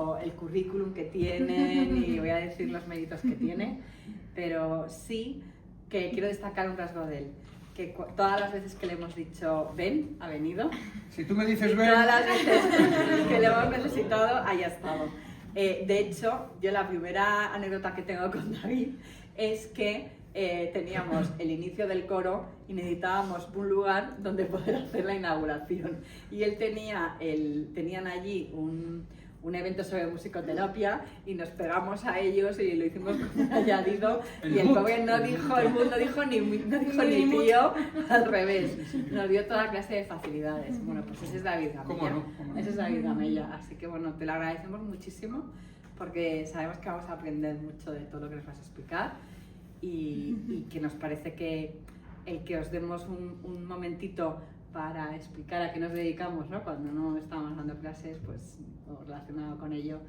digo el currículum que tiene, ni voy a decir los méritos que tiene, pero sí que quiero destacar un rasgo de él, que todas las veces que le hemos dicho ven, ha venido. Si tú me dices ven... Todas las veces que le hemos necesitado, haya estado. De hecho, yo la primera anécdota que tengo con David es que teníamos el inicio del coro y necesitábamos un lugar donde poder hacer la inauguración. Y él tenían allí un evento sobre musicoterapia y nos pegamos a ellos y lo hicimos con un añadido y el pobre no dijo ni tío, al revés, nos dio toda clase de facilidades. Bueno, pues ese es David Gamella. ¿Cómo no? Ese es David Gamella, así que bueno, te lo agradecemos muchísimo porque sabemos que vamos a aprender mucho de todo lo que nos vas a explicar y que nos parece que el que os demos un momentito para explicar a qué nos dedicamos, ¿no? Cuando no estamos dando clases, pues relacionado con ello,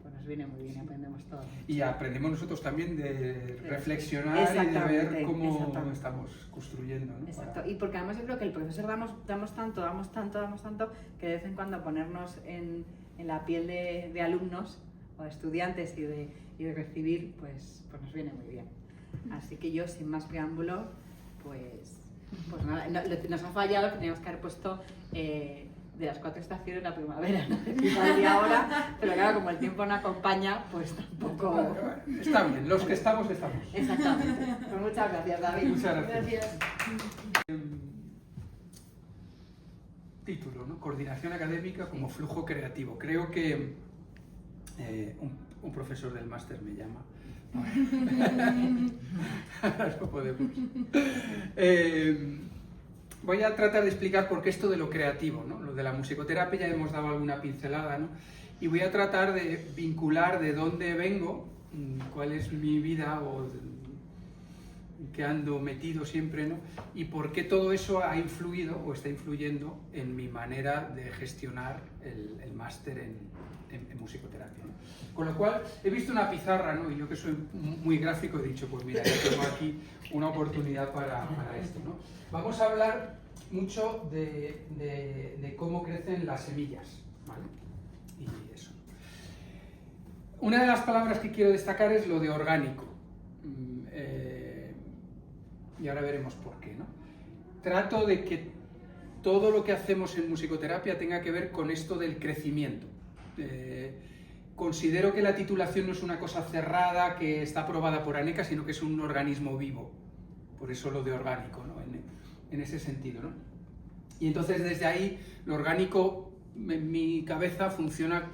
pues nos viene muy bien, aprendemos todo. Y aprendemos nosotros también de reflexionar y de ver cómo estamos construyendo, ¿no? Exacto, y porque además yo creo que el profesor damos tanto, que de vez en cuando ponernos en la piel de alumnos o de estudiantes y de recibir, pues nos viene muy bien. Así que yo, sin más preámbulo, pues nada, nos ha fallado que teníamos que haber puesto de las 4 estaciones la primavera, ¿no? Y ahora, pero claro, como el tiempo no acompaña, pues tampoco... Está bien, los que estamos. Exactamente. Pues muchas gracias, David. Muchas gracias. Título, ¿no? Coordinación académica como flujo creativo. Creo que un profesor del máster me llama. Ahora no podemos. Voy a tratar de explicar por qué esto de lo creativo, ¿no? Lo de la musicoterapia ya hemos dado alguna pincelada, ¿no? Y voy a tratar de vincular de dónde vengo, cuál es mi vida o que ando metido siempre, ¿no? Y por qué todo eso ha influido o está influyendo en mi manera de gestionar el máster en musicoterapia, ¿no? Con lo cual, he visto una pizarra, ¿no? Y yo que soy muy gráfico he dicho, pues mira, yo tengo aquí una oportunidad para esto, ¿no? Vamos a hablar mucho de cómo crecen las semillas, ¿vale? Y eso. Una de las palabras que quiero destacar es lo de orgánico. Y ahora veremos por qué, ¿no? Trato de que todo lo que hacemos en musicoterapia tenga que ver con esto del crecimiento. Considero que la titulación no es una cosa cerrada que está aprobada por ANECA, sino que es un organismo vivo. Por eso lo de orgánico, ¿no? En ese sentido, ¿no? Y entonces desde ahí lo orgánico en mi cabeza funciona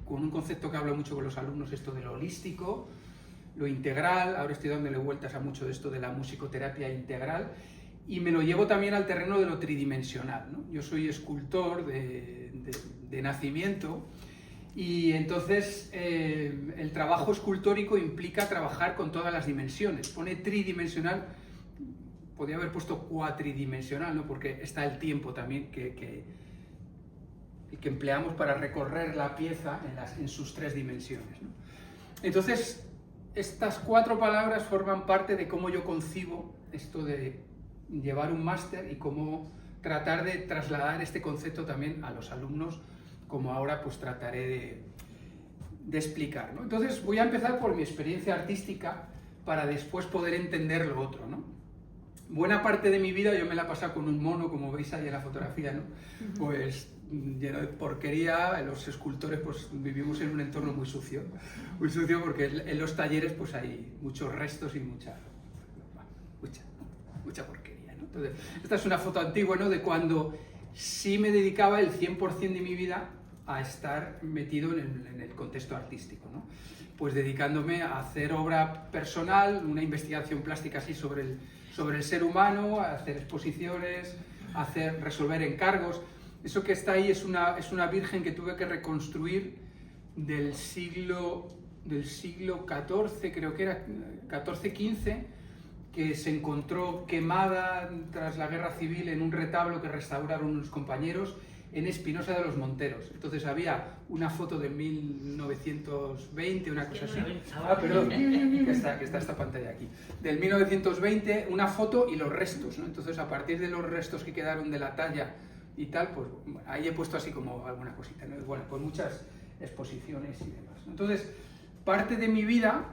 con un concepto que hablo mucho con los alumnos, esto de lo holístico, lo integral. Ahora estoy dándole vueltas a mucho de esto de la musicoterapia integral y me lo llevo también al terreno de lo tridimensional, ¿no? Yo soy escultor de nacimiento y entonces el trabajo escultórico implica trabajar con todas las dimensiones. Pone tridimensional, podría haber puesto cuatridimensional, ¿no? Porque está el tiempo también que empleamos para recorrer la pieza en sus 3 dimensiones, ¿no? Entonces, estas 4 palabras forman parte de cómo yo concibo esto de llevar un máster y cómo tratar de trasladar este concepto también a los alumnos, como ahora pues trataré de explicar, ¿no? Entonces voy a empezar por mi experiencia artística para después poder entender lo otro, ¿no? Buena parte de mi vida yo me la he pasado con un mono, como veis ahí en la fotografía, ¿no? Pues lleno de porquería. Los escultores pues vivimos en un entorno muy sucio porque en los talleres pues hay muchos restos y mucha porquería, ¿no? Entonces, esta es una foto antigua, ¿no? De cuando sí me dedicaba el 100% de mi vida a estar metido en el contexto artístico, ¿no? Pues dedicándome a hacer obra personal, una investigación plástica así sobre el ser humano, a hacer exposiciones, resolver encargos. Eso que está ahí es una virgen que tuve que reconstruir del siglo XIV, creo que era XIV-XV, que se encontró quemada tras la guerra civil en un retablo que restauraron unos compañeros en Espinosa de los Monteros. Entonces había una foto de 1920, una cosa así. Perdón, que está esta pantalla aquí. Del 1920, una foto y los restos, ¿no? Entonces, a partir de los restos que quedaron de la talla y tal, pues ahí he puesto así como alguna cosita, ¿no? Bueno, con muchas exposiciones y demás. Entonces, parte de mi vida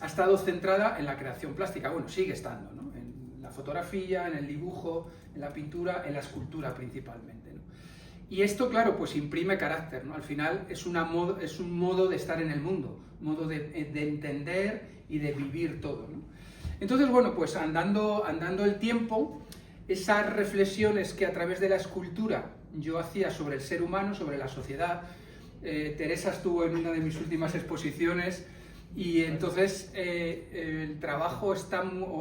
ha estado centrada en la creación plástica, bueno, sigue estando, ¿no? En la fotografía, en el dibujo, en la pintura, en la escultura principalmente, ¿no? Y esto, claro, pues imprime carácter, ¿no? Al final es un modo de estar en el mundo, un modo de entender y de vivir todo, ¿no? Entonces, bueno, pues andando el tiempo, esas reflexiones que a través de la escultura yo hacía sobre el ser humano, sobre la sociedad, Teresa estuvo en una de mis últimas exposiciones y entonces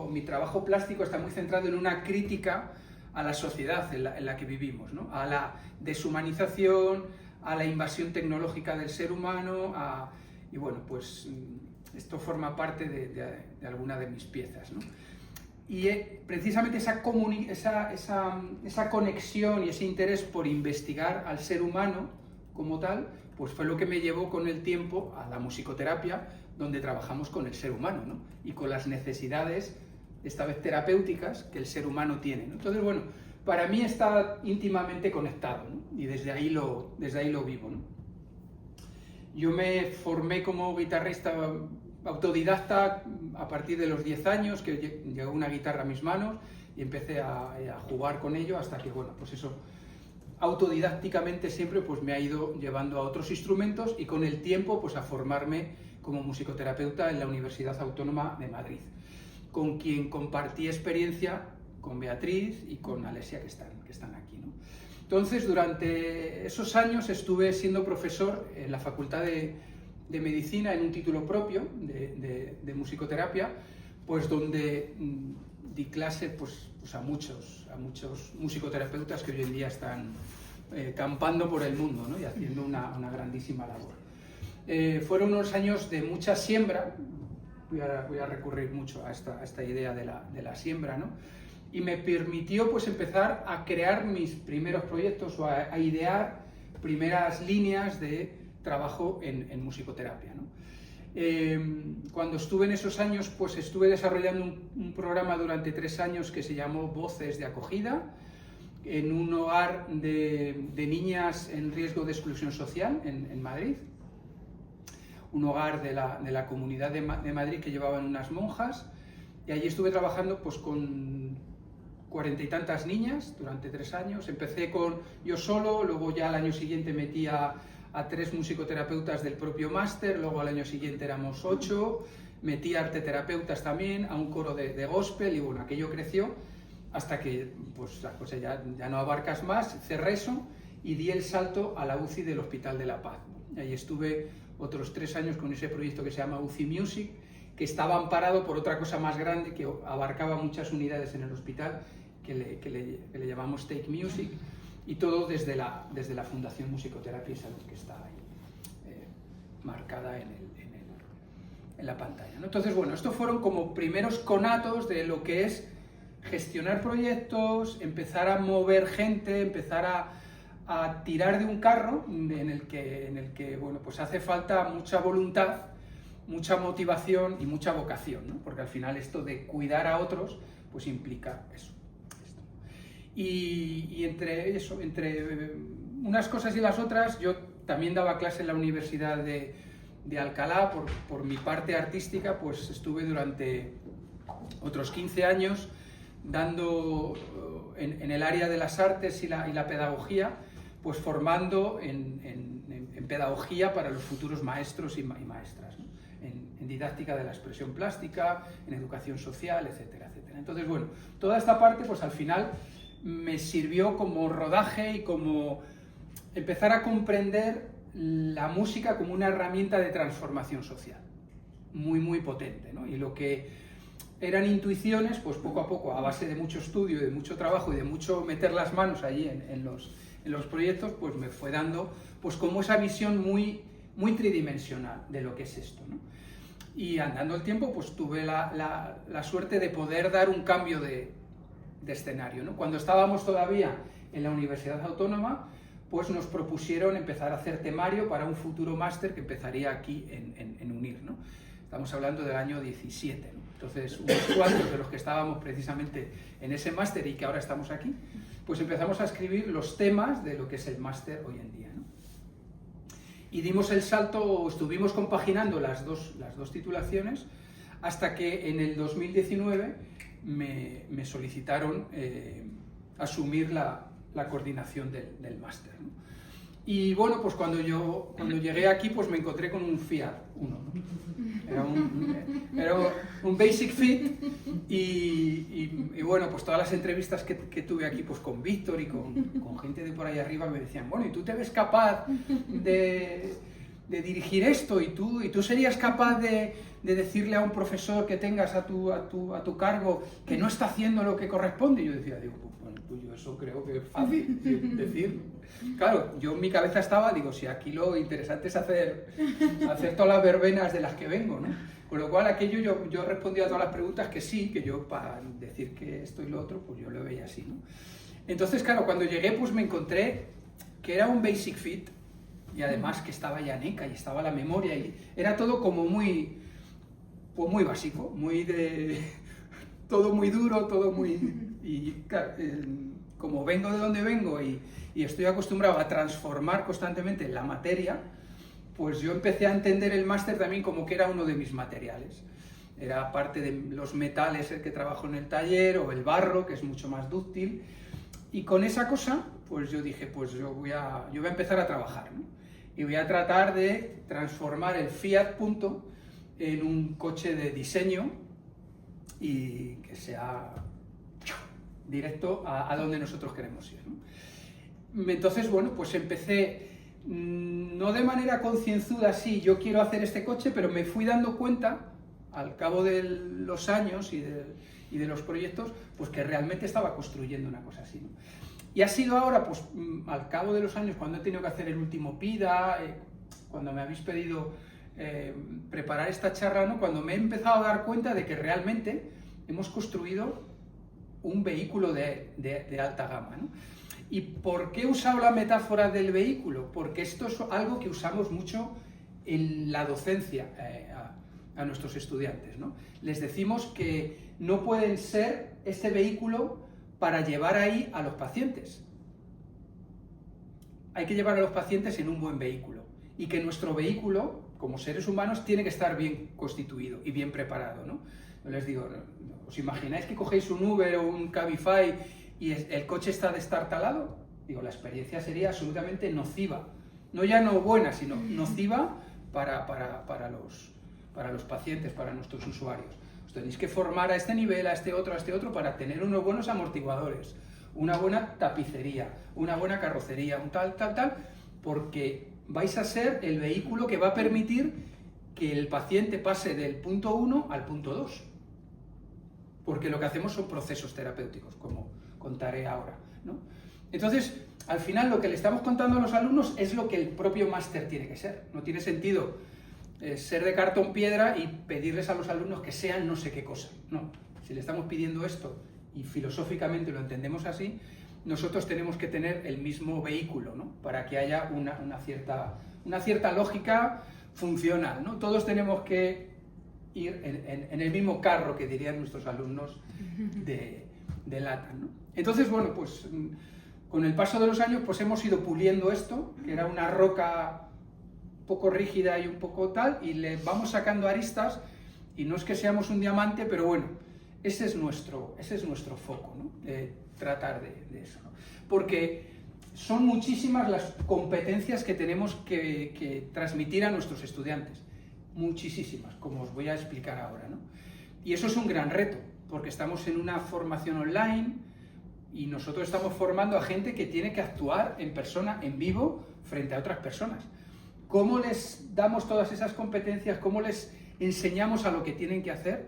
mi trabajo plástico está muy centrado en una crítica a la sociedad en la que vivimos, ¿no? A la deshumanización, a la invasión tecnológica del ser humano, y bueno, pues esto forma parte de alguna de mis piezas, ¿no? Y precisamente esa conexión y ese interés por investigar al ser humano como tal, pues fue lo que me llevó con el tiempo a la musicoterapia, donde trabajamos con el ser humano, ¿no? Y con las necesidades, esta vez terapéuticas, que el ser humano tiene, ¿no? Entonces, bueno, para mí está íntimamente conectado, ¿no? Y desde ahí lo vivo, ¿no? Yo me formé como guitarrista autodidacta a partir de los 10 años, que llegó una guitarra a mis manos y empecé a jugar con ello hasta que, bueno, pues eso, autodidácticamente siempre pues me ha ido llevando a otros instrumentos y con el tiempo pues a formarme como musicoterapeuta en la Universidad Autónoma de Madrid, con quien compartí experiencia con Beatriz y con Alesia que están aquí, ¿no? Entonces, durante esos años estuve siendo profesor en la Facultad de Medicina en un título propio de musicoterapia, pues donde di clase pues a muchos musicoterapeutas que hoy en día están campando por el mundo, ¿no? Y haciendo una grandísima labor. Fueron unos años de mucha siembra, voy a recurrir mucho a esta idea de la siembra, ¿no? Y me permitió pues empezar a crear mis primeros proyectos o a idear primeras líneas de trabajo en musicoterapia, ¿no? Cuando estuve en esos años, pues estuve desarrollando un programa durante 3 años que se llamó Voces de Acogida, en un hogar de niñas en riesgo de exclusión social en Madrid, un hogar de la Comunidad de Madrid que llevaban unas monjas, y allí estuve trabajando pues con 40 y tantas niñas durante 3 años. Empecé yo solo, luego ya al año siguiente metí a 3 musicoterapeutas del propio máster, luego al año siguiente éramos 8, metí a arteterapeutas también, a un coro de gospel, y bueno, aquello creció hasta que pues la cosa ya no abarcas más, cerré eso y di el salto a la UCI del Hospital de la Paz, ¿no? Ahí estuve otros 3 años con ese proyecto que se llama UCI Music, que estaba amparado por otra cosa más grande que abarcaba muchas unidades en el hospital, que le llamamos Take Music, y todo desde la Fundación Musicoterapia y Salud, que está ahí marcada en la pantalla, ¿no? Entonces, bueno, estos fueron como primeros conatos de lo que es gestionar proyectos, empezar a mover gente, empezar a tirar de un carro en el que bueno, pues hace falta mucha voluntad, mucha motivación y mucha vocación, ¿no? Porque al final esto de cuidar a otros pues implica esto. Y entre unas cosas y las otras, yo también daba clase en la Universidad de Alcalá. Por mi parte artística, pues estuve durante otros 15 años dando en el área de las artes y la pedagogía, pues formando en pedagogía para los futuros maestros y maestras, ¿no? En didáctica de la expresión plástica, en educación social, etcétera, etcétera. Entonces, bueno, toda esta parte, pues al final me sirvió como rodaje y como empezar a comprender la música como una herramienta de transformación social, muy, muy potente, ¿no? Y lo que eran intuiciones, pues poco a poco, a base de mucho estudio, de mucho trabajo y de mucho meter las manos allí en los proyectos, pues me fue dando pues como esa visión muy, muy tridimensional de lo que es esto, ¿no? Y andando el tiempo, pues tuve la suerte de poder dar un cambio de escenario, ¿no? Cuando estábamos todavía en la Universidad Autónoma, pues nos propusieron empezar a hacer temario para un futuro máster que empezaría aquí en UNIR, ¿no? Estamos hablando del año 17, ¿no? Entonces, unos cuantos de los que estábamos precisamente en ese máster y que ahora estamos aquí, pues empezamos a escribir los temas de lo que es el máster hoy en día, ¿no? Y dimos el salto, estuvimos compaginando las dos titulaciones, hasta que en el 2019 me solicitaron asumir la coordinación del máster, ¿no? Y bueno, pues cuando llegué aquí, pues me encontré con un Fiat Uno, ¿no? Era un Basic Fit y bueno, pues todas las entrevistas que tuve aquí, pues con Víctor y con gente de por ahí arriba, me decían, bueno, ¿y tú te ves capaz de dirigir esto? ¿Y tú serías capaz de decirle a un profesor que tengas a tu cargo que no está haciendo lo que corresponde? Y yo decía, pues yo eso creo que es fácil decir. Claro, yo en mi cabeza estaba, digo, si aquí lo interesante es hacer todas las verbenas de las que vengo, ¿no? Con lo cual aquello yo respondía a todas las preguntas que sí, que yo para decir que esto y lo otro, pues yo lo veía así, ¿no? Entonces, claro, cuando llegué, pues me encontré que era un Basic Fit, y además que estaba ya NECA y estaba la memoria, y era todo como muy básico, todo muy duro, todo muy... Y claro, como vengo de donde vengo y estoy acostumbrado a transformar constantemente la materia, pues yo empecé a entender el máster también como que era uno de mis materiales. Era parte de los metales el que trabajo en el taller, o el barro, que es mucho más dúctil, y con esa cosa, pues yo dije, pues yo voy a empezar a trabajar, ¿no? Y voy a tratar de transformar el Fiat Punto en un coche de diseño y que sea directo a donde nosotros queremos ir, ¿no? Entonces, bueno, pues empecé, no de manera concienzuda, sí, yo quiero hacer este coche, pero me fui dando cuenta, al cabo de los años y de los proyectos, pues que realmente estaba construyendo una cosa así, ¿no? Y ha sido ahora, pues al cabo de los años, cuando he tenido que hacer el último PIDA, cuando me habéis pedido preparar esta charla, ¿no? Cuando me he empezado a dar cuenta de que realmente hemos construido un vehículo de alta gama, ¿no? ¿Y por qué he usado la metáfora del vehículo? Porque esto es algo que usamos mucho en la docencia a nuestros estudiantes, ¿no? Les decimos que no pueden ser este vehículo para llevar ahí a los pacientes. Hay que llevar a los pacientes en un buen vehículo, y que nuestro vehículo, como seres humanos, tiene que estar bien constituido y bien preparado, ¿no? Yo les digo, ¿os imagináis que cogéis un Uber o un Cabify y el coche está destartalado? Digo, la experiencia sería absolutamente nociva. No buena, sino nociva para los pacientes, para nuestros usuarios. Os tenéis que formar a este nivel, a este otro, para tener unos buenos amortiguadores, una buena tapicería, una buena carrocería, un tal, porque vais a ser el vehículo que va a permitir que el paciente pase del punto 1 al punto 2. Porque lo que hacemos son procesos terapéuticos, como contaré ahora, ¿no? Entonces, al final lo que le estamos contando a los alumnos es lo que el propio máster tiene que ser. No tiene sentido ser de cartón piedra y pedirles a los alumnos que sean no sé qué cosa. No, si le estamos pidiendo esto y filosóficamente lo entendemos así, nosotros tenemos que tener el mismo vehículo, ¿no? Para que haya una cierta lógica funcional, ¿no? Todos tenemos que ir en el mismo carro, que dirían nuestros alumnos de LATAM, ¿no? Entonces, bueno, pues con el paso de los años pues hemos ido puliendo esto, que era una roca poco rígida y un poco tal, y le vamos sacando aristas, y no es que seamos un diamante, pero bueno, ese es nuestro foco, ¿no? Tratar de eso, ¿no? Porque son muchísimas las competencias que tenemos que transmitir a nuestros estudiantes, muchísimas, como os voy a explicar ahora, ¿no? Y eso es un gran reto, porque estamos en una formación online y nosotros estamos formando a gente que tiene que actuar en persona, en vivo, frente a otras personas. ¿Cómo les damos todas esas competencias? ¿Cómo les enseñamos a lo que tienen que hacer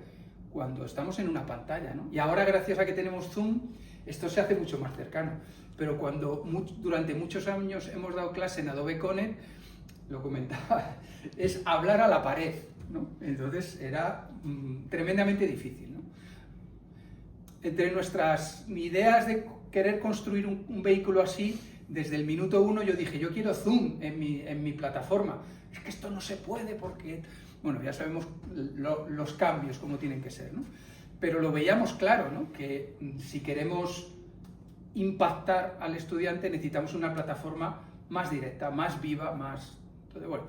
cuando estamos en una pantalla, ¿no? Y ahora, gracias a que tenemos Zoom, esto se hace mucho más cercano. Pero cuando durante muchos años hemos dado clase en Adobe Connect, lo comentaba, es hablar a la pared, ¿no? Entonces era tremendamente difícil, ¿no? Entre nuestras ideas de querer construir un vehículo así, desde el minuto 1 yo dije, yo quiero Zoom en mi plataforma. Es que esto no se puede porque... Bueno, ya sabemos los cambios, cómo tienen que ser, ¿no? Pero lo veíamos claro, ¿no? Que si queremos impactar al estudiante necesitamos una plataforma más directa, más viva, más Entonces, bueno,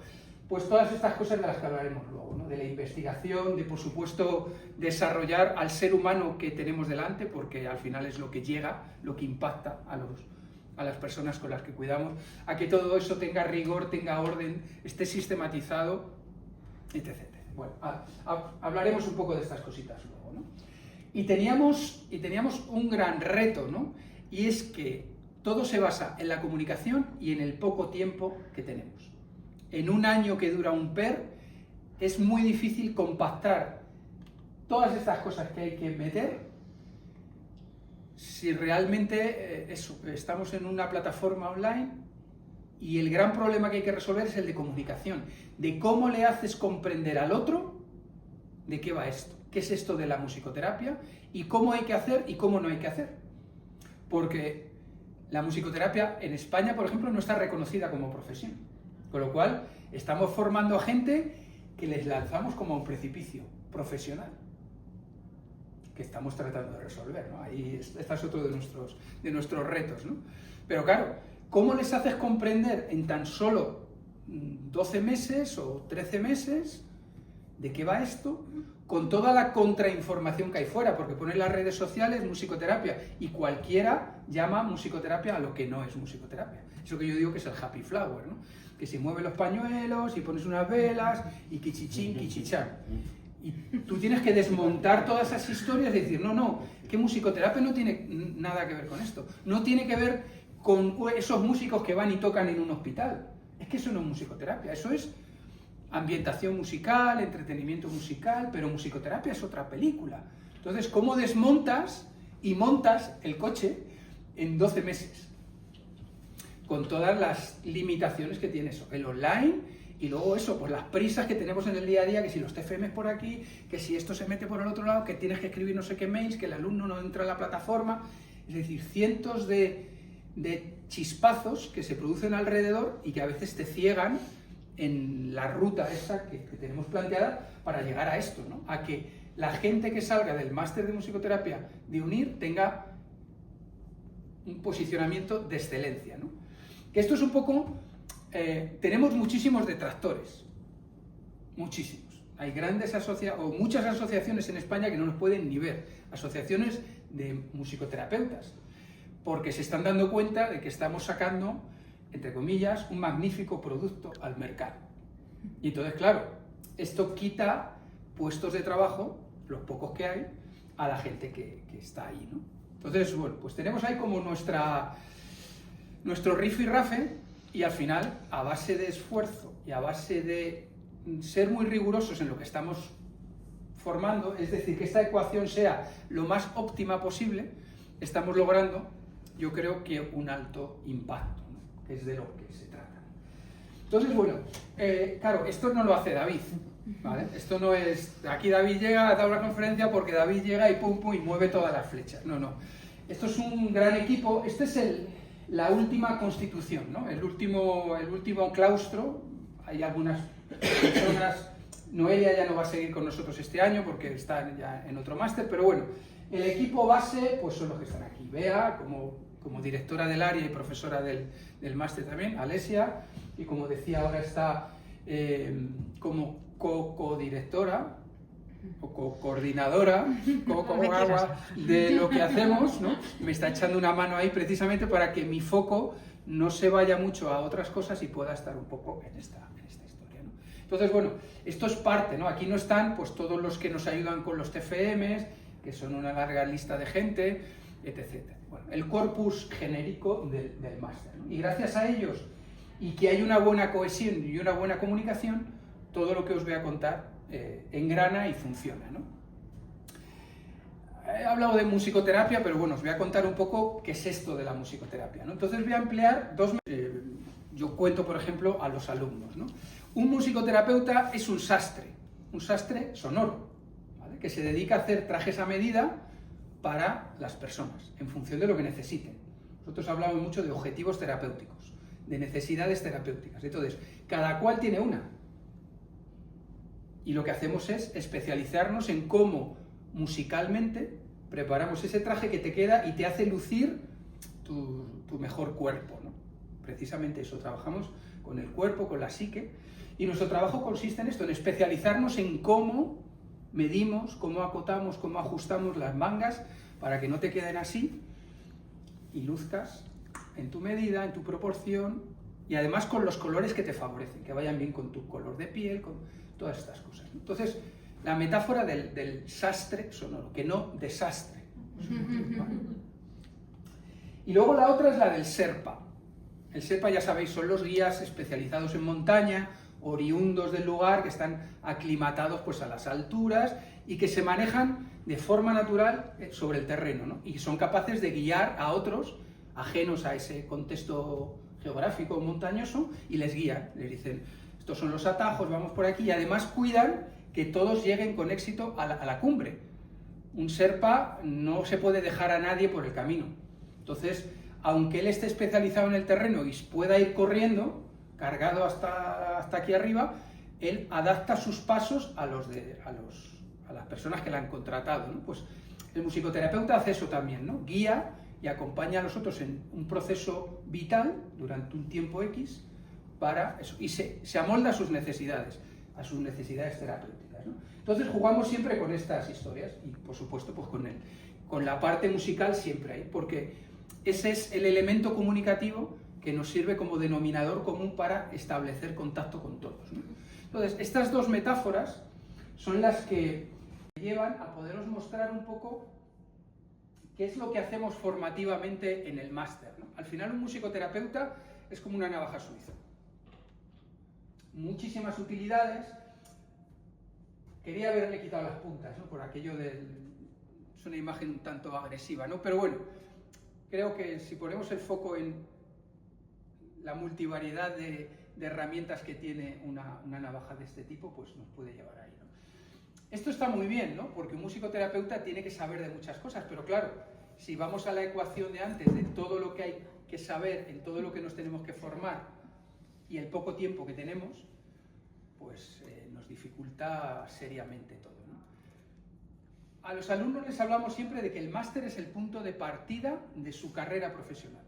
pues todas estas cosas de las que hablaremos luego, ¿no? De la investigación, de por supuesto desarrollar al ser humano que tenemos delante, porque al final es lo que llega, lo que impacta a las personas con las que cuidamos, a que todo eso tenga rigor, tenga orden, esté sistematizado, etc. Bueno, hablaremos un poco de estas cositas luego, ¿no? Y teníamos un gran reto, ¿no? Y es que todo se basa en la comunicación y en el poco tiempo que tenemos. En un año que dura un PER, es muy difícil compactar todas estas cosas que hay que meter si realmente estamos en una plataforma online y el gran problema que hay que resolver es el de comunicación, de cómo le haces comprender al otro de qué va esto, qué es esto de la musicoterapia y cómo hay que hacer y cómo no hay que hacer. Porque la musicoterapia en España, por ejemplo, no está reconocida como profesión. Con lo cual, estamos formando a gente que les lanzamos como a un precipicio profesional, que estamos tratando de resolver, ¿no? Ahí este es otro de nuestros retos, ¿no? Pero claro, ¿cómo les haces comprender en tan solo 12 meses o 13 meses de qué va esto? Con toda la contrainformación que hay fuera, porque poner las redes sociales musicoterapia y cualquiera llama musicoterapia a lo que no es musicoterapia. Eso que yo digo que es el happy flower, ¿no? Que se mueven los pañuelos y pones unas velas y quichichín, quichichán. Y tú tienes que desmontar todas esas historias y decir, no, que musicoterapia no tiene nada que ver con esto. No tiene que ver con esos músicos que van y tocan en un hospital. Es que eso no es musicoterapia, eso es ambientación musical, entretenimiento musical, pero musicoterapia es otra película. Entonces, ¿cómo desmontas y montas el coche en 12 meses? Con todas las limitaciones que tiene eso, el online y luego eso, pues las prisas que tenemos en el día a día, que si los TFM por aquí, que si esto se mete por el otro lado, que tienes que escribir no sé qué mails, que el alumno no entra a la plataforma, es decir, cientos de chispazos que se producen alrededor y que a veces te ciegan en la ruta esa que tenemos planteada para llegar a esto, ¿no? A que la gente que salga del máster de musicoterapia de UNIR tenga un posicionamiento de excelencia, ¿no? Que esto es un poco... tenemos muchísimos detractores, muchísimos. Hay muchas asociaciones en España que no nos pueden ni ver, asociaciones de musicoterapeutas, porque se están dando cuenta de que estamos sacando, entre comillas, un magnífico producto al mercado. Y entonces, claro, esto quita puestos de trabajo, los pocos que hay, a la gente que está ahí, ¿no? Entonces, bueno, pues tenemos ahí como nuestro rifirrafe y al final, a base de esfuerzo y a base de ser muy rigurosos en lo que estamos formando, es decir, que esta ecuación sea lo más óptima posible, estamos logrando, yo creo que un alto impacto, ¿no? Que es de lo que se trata. Entonces, bueno, claro, esto no lo hace David, ¿vale? Esto no es, aquí David llega a dar una conferencia porque David llega y pum pum y mueve todas las flechas, no. Esto es un gran equipo, este es la última constitución, ¿no? El último claustro. Hay algunas personas, Noelia ya no va a seguir con nosotros este año porque está ya en otro máster, pero bueno, el equipo base pues son los que están aquí. Bea, como directora del área y profesora del máster también, Alesia, y como decía ahora está como co-directora o coordinadora de lo que hacemos, ¿no? Me está echando una mano ahí precisamente para que mi foco no se vaya mucho a otras cosas y pueda estar un poco en esta historia, ¿no? Entonces, bueno, esto es parte, ¿no? Aquí no están pues todos los que nos ayudan con los TFMs, que son una larga lista de gente, etc. Bueno, el corpus genérico del máster, ¿no? Y gracias a ellos y que hay una buena cohesión y una buena comunicación, todo lo que os voy a contar engrana y funciona, ¿no? He hablado de musicoterapia, pero bueno, os voy a contar un poco qué es esto de la musicoterapia, ¿no? Entonces voy a emplear yo cuento, por ejemplo, a los alumnos, ¿no? Un musicoterapeuta es un sastre sonoro, ¿vale? Que se dedica a hacer trajes a medida para las personas, en función de lo que necesiten. Nosotros hablamos mucho de objetivos terapéuticos, de necesidades terapéuticas. Entonces, cada cual tiene una. Y lo que hacemos es especializarnos en cómo musicalmente preparamos ese traje que te queda y te hace lucir tu mejor cuerpo, ¿no? precisamente eso, trabajamos con el cuerpo, con la psique, y nuestro trabajo consiste en esto, en especializarnos en cómo medimos, cómo acotamos, cómo ajustamos las mangas para que no te queden así y luzcas en tu medida, en tu proporción, y además con los colores que te favorecen, que vayan bien con tu color de piel, con todas estas cosas. Entonces, la metáfora del sastre sonoro, que no desastre. Y luego la otra es la del Sherpa. El Sherpa, ya sabéis, son los guías especializados en montaña, oriundos del lugar, que están aclimatados pues, a las alturas y que se manejan de forma natural sobre el terreno, ¿no? Y son capaces de guiar a otros ajenos a ese contexto geográfico montañoso y les guían, les dicen, estos son los atajos, vamos por aquí, y además cuidan que todos lleguen con éxito a la cumbre. Un Sherpa no se puede dejar a nadie por el camino. Entonces, aunque él esté especializado en el terreno y pueda ir corriendo, cargado hasta aquí arriba, él adapta sus pasos a las personas que le han contratado, ¿no? Pues el musicoterapeuta hace eso también, ¿no? Guía y acompaña a los otros en un proceso vital durante un tiempo X para eso, y se amolda a sus necesidades terapéuticas, ¿no? Entonces jugamos siempre con estas historias y por supuesto pues con la parte musical siempre hay, porque ese es el elemento comunicativo que nos sirve como denominador común para establecer contacto con todos, ¿no? Entonces, estas dos metáforas son las que llevan a poderos mostrar un poco qué es lo que hacemos formativamente en el máster, ¿no? Al final, un musicoterapeuta es como una navaja suiza. Muchísimas utilidades. Quería haberle quitado las puntas, ¿no? Por aquello es una imagen un tanto agresiva, ¿no? Pero bueno, creo que si ponemos el foco en la multivariedad de herramientas que tiene una navaja de este tipo, pues nos puede llevar ahí, ¿no? Esto está muy bien, ¿no? Porque un musicoterapeuta tiene que saber de muchas cosas, pero claro, si vamos a la ecuación de antes, de todo lo que hay que saber, en todo lo que nos tenemos que formar y el poco tiempo que tenemos, pues nos dificulta seriamente todo, ¿no? A los alumnos les hablamos siempre de que el máster es el punto de partida de su carrera profesional.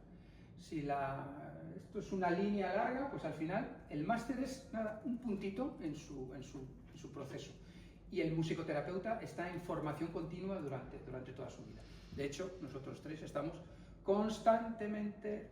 Si esto es una línea larga, pues al final el máster es nada, un puntito en su proceso. Y el musicoterapeuta está en formación continua durante toda su vida. De hecho, nosotros tres estamos constantemente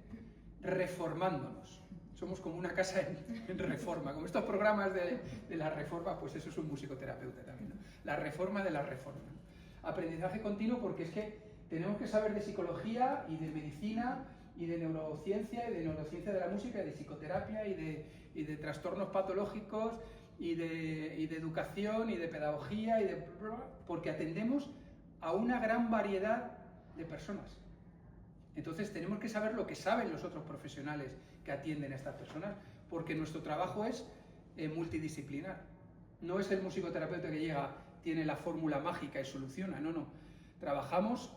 reformándonos. Somos como una casa en reforma. Como estos programas de la reforma, pues eso es un musicoterapeuta también, ¿no? La reforma de la reforma, ¿no? Aprendizaje continuo, porque es que tenemos que saber de psicología y de medicina y de neurociencia de la música y de psicoterapia y de trastornos patológicos y de educación y de pedagogía porque atendemos a una gran variedad de personas. Entonces tenemos que saber lo que saben los otros profesionales que atienden a estas personas, porque nuestro trabajo es multidisciplinar. No es el musicoterapeuta que llega, tiene la fórmula mágica y soluciona, no. Trabajamos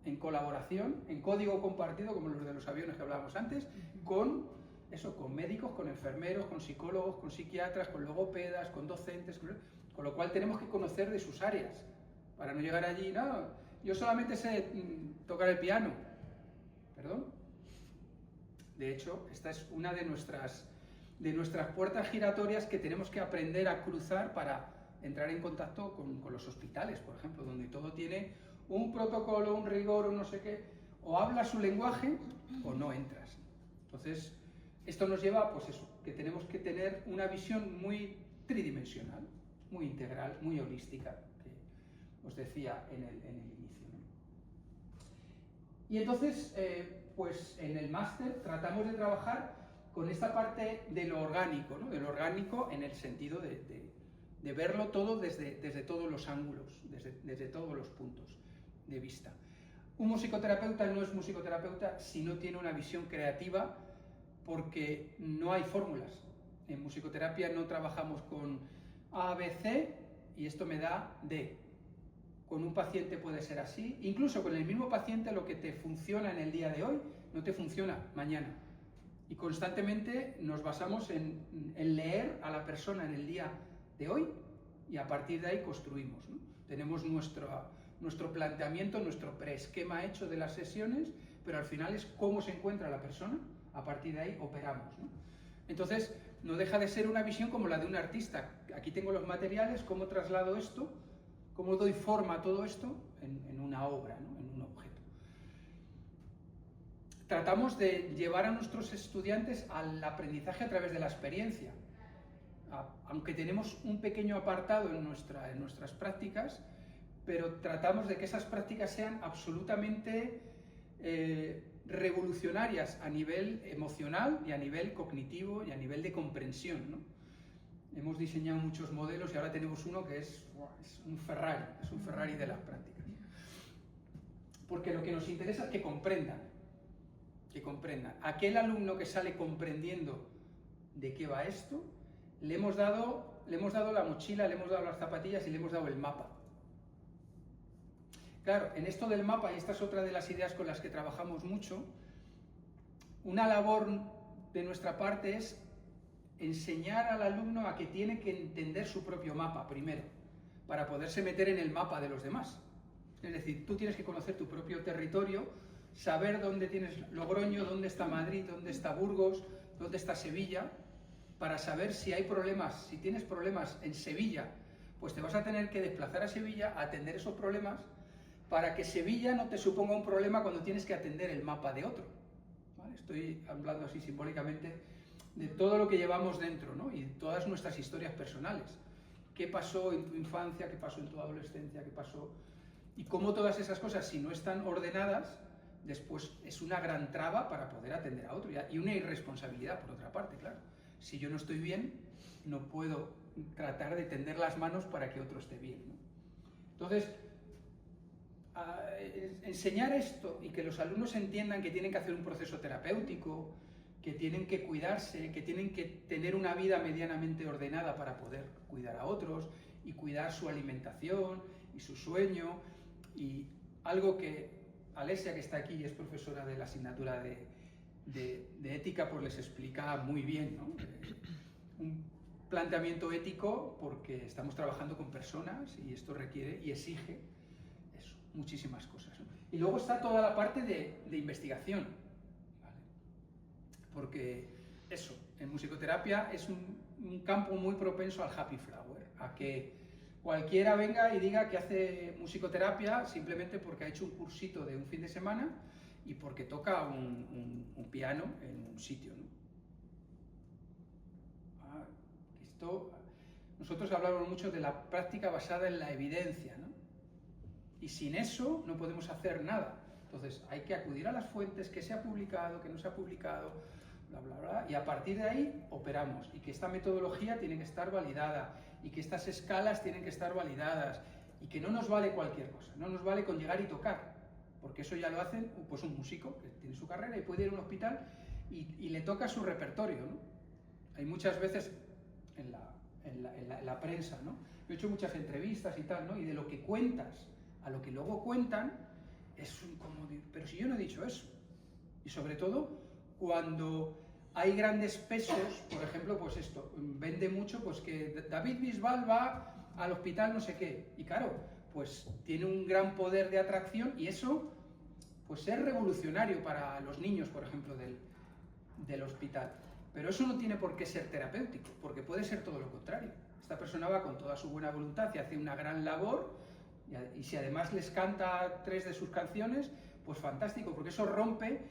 en colaboración, en código compartido, como los de los aviones que hablábamos antes, con médicos, con enfermeros, con psicólogos, con psiquiatras, con logopedas, con docentes, con lo cual tenemos que conocer de sus áreas, para no llegar allí, no, yo solamente sé tocar el piano, ¿perdón? De hecho, esta es una de nuestras puertas giratorias que tenemos que aprender a cruzar para entrar en contacto con los hospitales, por ejemplo, donde todo tiene un protocolo, un rigor, un no sé qué, o hablas su lenguaje o no entras. Entonces, esto nos lleva, pues eso, que tenemos que tener una visión muy tridimensional, muy integral, muy holística, que os decía en el inicio, ¿no? Y entonces, pues en el máster tratamos de trabajar con esta parte de lo orgánico, ¿no? De lo orgánico en el sentido de verlo todo desde todos los ángulos, desde todos los puntos de vista. Un musicoterapeuta no es musicoterapeuta si no tiene una visión creativa, porque no hay fórmulas. En musicoterapia no trabajamos con A, B, C y esto me da D. Con un paciente puede ser así, incluso con el mismo paciente lo que te funciona en el día de hoy no te funciona mañana. Y constantemente nos basamos en leer a la persona en el día de hoy y a partir de ahí construimos, ¿no? Tenemos nuestro planteamiento, nuestro preesquema hecho de las sesiones, pero al final es cómo se encuentra la persona a partir de ahí operamos, ¿no? Entonces, no deja de ser una visión como la de un artista. Aquí tengo los materiales, cómo traslado esto, cómo doy forma a todo esto en una obra, ¿no? En un objeto. Tratamos de llevar a nuestros estudiantes al aprendizaje a través de la experiencia. Aunque tenemos un pequeño apartado en nuestras prácticas, pero tratamos de que esas prácticas sean absolutamente revolucionarias a nivel emocional y a nivel cognitivo y a nivel de comprensión, ¿no? Hemos diseñado muchos modelos y ahora tenemos uno que es un Ferrari de las prácticas. Porque lo que nos interesa es que comprendan. Aquel alumno que sale comprendiendo de qué va esto, le hemos dado la mochila, le hemos dado las zapatillas y le hemos dado el mapa. Claro, en esto del mapa, y esta es otra de las ideas con las que trabajamos mucho, una labor de nuestra parte es enseñar al alumno a que tiene que entender su propio mapa primero, para poderse meter en el mapa de los demás. Es decir, tú tienes que conocer tu propio territorio, saber dónde tienes Logroño, dónde está Madrid, dónde está Burgos, dónde está Sevilla, para saber si hay problemas. Si tienes problemas en Sevilla, pues te vas a tener que desplazar a Sevilla a atender esos problemas, para que Sevilla no te suponga un problema cuando tienes que atender el mapa de otro, ¿vale? Estoy hablando así simbólicamente de todo lo que llevamos dentro, ¿no? Y todas nuestras historias personales. ¿Qué pasó en tu infancia? ¿Qué pasó en tu adolescencia? ¿Qué pasó? Y cómo todas esas cosas, si no están ordenadas, después es una gran traba para poder atender a otro. Y una irresponsabilidad, por otra parte, claro. Si yo no estoy bien, no puedo tratar de tender las manos para que otro esté bien, ¿no? Entonces, enseñar esto y que los alumnos entiendan que tienen que hacer un proceso terapéutico, que tienen que cuidarse, que tienen que tener una vida medianamente ordenada para poder cuidar a otros y cuidar su alimentación y su sueño, y algo que Alesia, que está aquí y es profesora de la asignatura de ética, pues les explica muy bien, ¿no? Un planteamiento ético, porque estamos trabajando con personas y esto requiere y exige eso, muchísimas cosas, ¿no? Y luego está toda la parte de investigación, ¿vale? Porque eso, en musicoterapia es un campo muy propenso al happy flower, a que cualquiera venga y diga que hace musicoterapia simplemente porque ha hecho un cursito de un fin de semana y porque toca un piano en un sitio, ¿no? Nosotros hablamos mucho de la práctica basada en la evidencia, ¿no? Y sin eso no podemos hacer nada. Entonces hay que acudir a las fuentes, que se ha publicado, que no se ha publicado, bla, bla, bla, y a partir de ahí operamos. Y que esta metodología tiene que estar validada, y que estas escalas tienen que estar validadas, y que no nos vale cualquier cosa, no nos vale con llegar y tocar, porque eso ya lo hacen pues un músico que tiene su carrera y puede ir a un hospital y le toca su repertorio, ¿no? Hay muchas veces en la prensa, ¿no? Yo he hecho muchas entrevistas y tal, ¿no? Y de lo que cuentas a lo que luego cuentan, es como, pero si yo no he dicho eso. Y sobre todo, cuando hay grandes pesos, por ejemplo, pues esto, vende mucho, pues que David Bisbal va al hospital no sé qué, y claro, pues tiene un gran poder de atracción, y eso, pues es revolucionario para los niños, por ejemplo, del hospital. Pero eso no tiene por qué ser terapéutico, porque puede ser todo lo contrario. Esta persona va con toda su buena voluntad y hace una gran labor, y si además les canta 3 de sus canciones, pues fantástico, porque eso rompe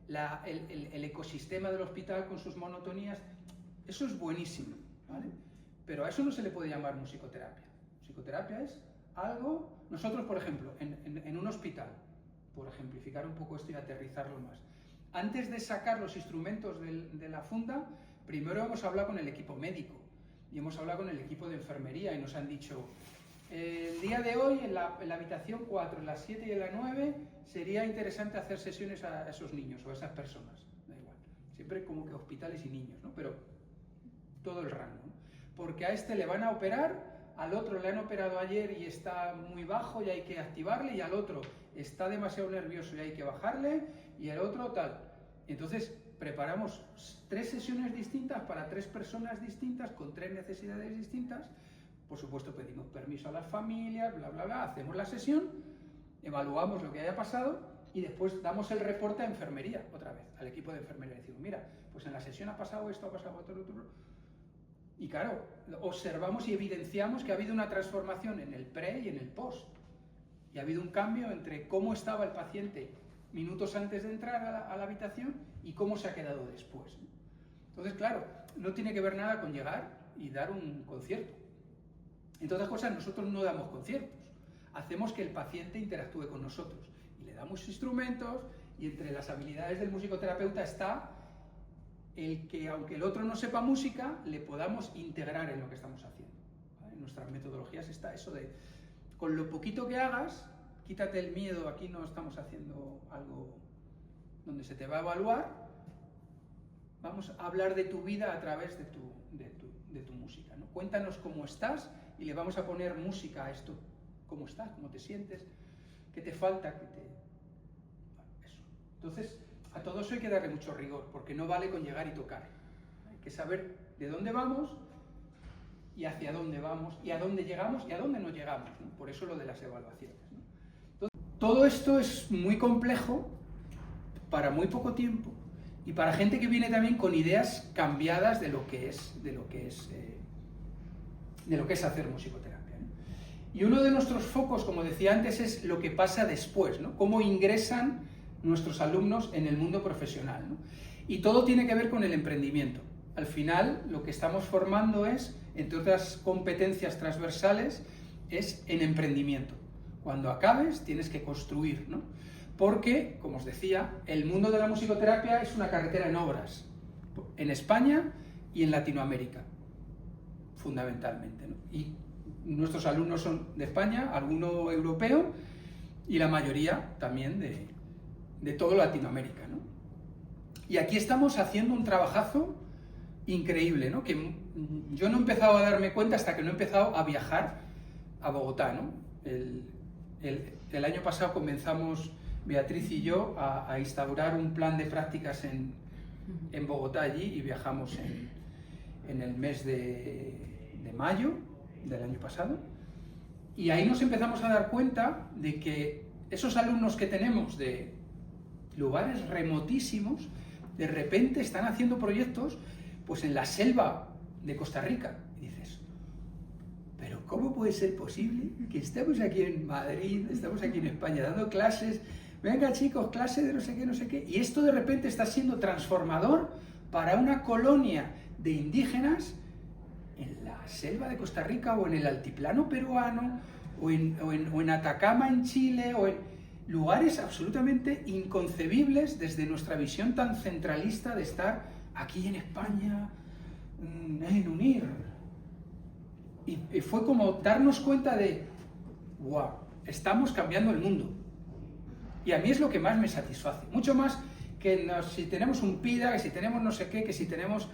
el ecosistema del hospital con sus monotonías. Eso es buenísimo, ¿vale? Pero a eso no se le puede llamar musicoterapia. Musicoterapia es algo... Nosotros, por ejemplo, en un hospital, por ejemplificar un poco esto y aterrizarlo más, antes de sacar los instrumentos de la funda, primero hemos hablado con el equipo médico y hemos hablado con el equipo de enfermería y nos han dicho: el día de hoy en la habitación 4, en las 7 y en la 9, sería interesante hacer sesiones a esos niños o a esas personas, da igual, siempre como que hospitales y niños, ¿no? Pero todo el rango, ¿no? Porque a este le van a operar, al otro le han operado ayer y está muy bajo y hay que activarle, y al otro está demasiado nervioso y hay que bajarle, y el otro tal. Entonces preparamos 3 sesiones distintas para 3 personas distintas con 3 necesidades distintas. Por supuesto pedimos permiso a las familias, bla, bla, bla, hacemos la sesión, evaluamos lo que haya pasado y después damos el reporte a enfermería, otra vez, al equipo de enfermería. Decimos, mira, pues en la sesión ha pasado esto, ha pasado otro. Y claro, observamos y evidenciamos que ha habido una transformación en el pre y en el post. Y ha habido un cambio entre cómo estaba el paciente minutos antes de entrar a la habitación y cómo se ha quedado después. Entonces, claro, no tiene que ver nada con llegar y dar un concierto. Entre otras cosas, nosotros no damos conciertos. Hacemos que el paciente interactúe con nosotros. Y le damos instrumentos, y entre las habilidades del musicoterapeuta está el que, aunque el otro no sepa música, le podamos integrar en lo que estamos haciendo. ¿Vale? En nuestras metodologías está eso de, con lo poquito que hagas, quítate el miedo, aquí no estamos haciendo algo donde se te va a evaluar, vamos a hablar de tu vida a través de tu música, ¿no? Cuéntanos cómo estás y le vamos a poner música a esto. ¿Cómo estás? ¿Cómo te sientes? ¿Qué te falta? Bueno, eso. Entonces, a todo eso hay que darle mucho rigor, porque no vale con llegar y tocar. Hay que saber de dónde vamos y hacia dónde vamos, y a dónde llegamos y a dónde no llegamos, ¿no? Por eso lo de las evaluaciones, ¿no? Entonces, todo esto es muy complejo para muy poco tiempo y para gente que viene también con ideas cambiadas de lo que es hacer musicoterapia, ¿no? Y uno de nuestros focos, como decía antes, es lo que pasa después, ¿no? Cómo ingresan nuestros alumnos en el mundo profesional, ¿no? Y todo tiene que ver con el emprendimiento. Al final, lo que estamos formando es, entre otras competencias transversales, es en emprendimiento. Cuando acabes, tienes que construir, ¿no? Porque, como os decía, el mundo de la musicoterapia es una carretera en obras, en España y en Latinoamérica, fundamentalmente, ¿no? Y nuestros alumnos son de España, alguno europeo, y la mayoría también de todo Latinoamérica, ¿no? Y aquí estamos haciendo un trabajazo increíble, ¿no? Que yo no he empezado a darme cuenta hasta que no he empezado a viajar a Bogotá, ¿no? El año pasado comenzamos, Beatriz y yo, a instaurar un plan de prácticas en Bogotá allí, y viajamos en el mes de mayo del año pasado, y ahí nos empezamos a dar cuenta de que esos alumnos que tenemos de lugares remotísimos, de repente están haciendo proyectos pues en la selva de Costa Rica. Y dices, pero ¿cómo puede ser posible que estemos aquí en Madrid, estamos aquí en España dando clases, venga chicos, clase de no sé qué, y esto de repente está siendo transformador para una colonia de indígenas en la selva de Costa Rica, o en el altiplano peruano, o en Atacama en Chile, o en lugares absolutamente inconcebibles desde nuestra visión tan centralista de estar aquí en España, en UNIR. Y fue como darnos cuenta de, wow, estamos cambiando el mundo. Y a mí es lo que más me satisface, mucho más que si tenemos un PIDA, que si tenemos no sé qué, que si tenemos...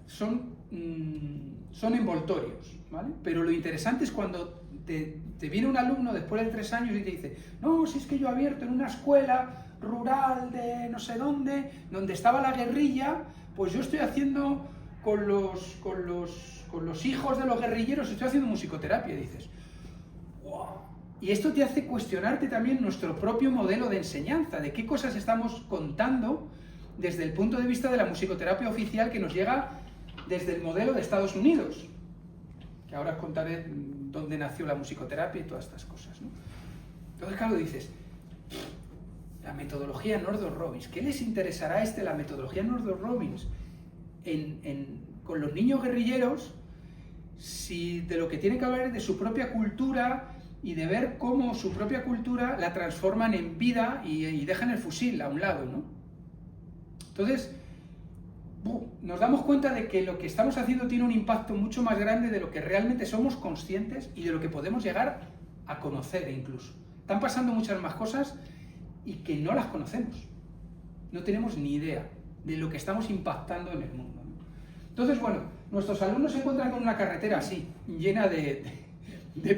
Son envoltorios, ¿vale? Pero lo interesante es cuando te viene un alumno después de 3 años y te dice, no, si es que yo he abierto en una escuela rural de no sé dónde, donde estaba la guerrilla, pues yo estoy haciendo con los hijos de los guerrilleros, estoy haciendo musicoterapia. Y dices, wow. Y esto te hace cuestionarte también nuestro propio modelo de enseñanza, de qué cosas estamos contando desde el punto de vista de la musicoterapia oficial que nos llega desde el modelo de Estados Unidos, que ahora os contaré dónde nació la musicoterapia y todas estas cosas, ¿no? Entonces, claro, dices, la metodología Northrop Robbins, ¿qué les interesará a la metodología Northrop Robbins con los niños guerrilleros, si de lo que tiene que hablar es de su propia cultura y de ver cómo su propia cultura la transforman en vida y dejan el fusil a un lado, ¿no? Entonces, nos damos cuenta de que lo que estamos haciendo tiene un impacto mucho más grande de lo que realmente somos conscientes y de lo que podemos llegar a conocer incluso. Están pasando muchas más cosas y que no las conocemos. No tenemos ni idea de lo que estamos impactando en el mundo, ¿no? Entonces, bueno, nuestros alumnos se encuentran con una carretera así, llena de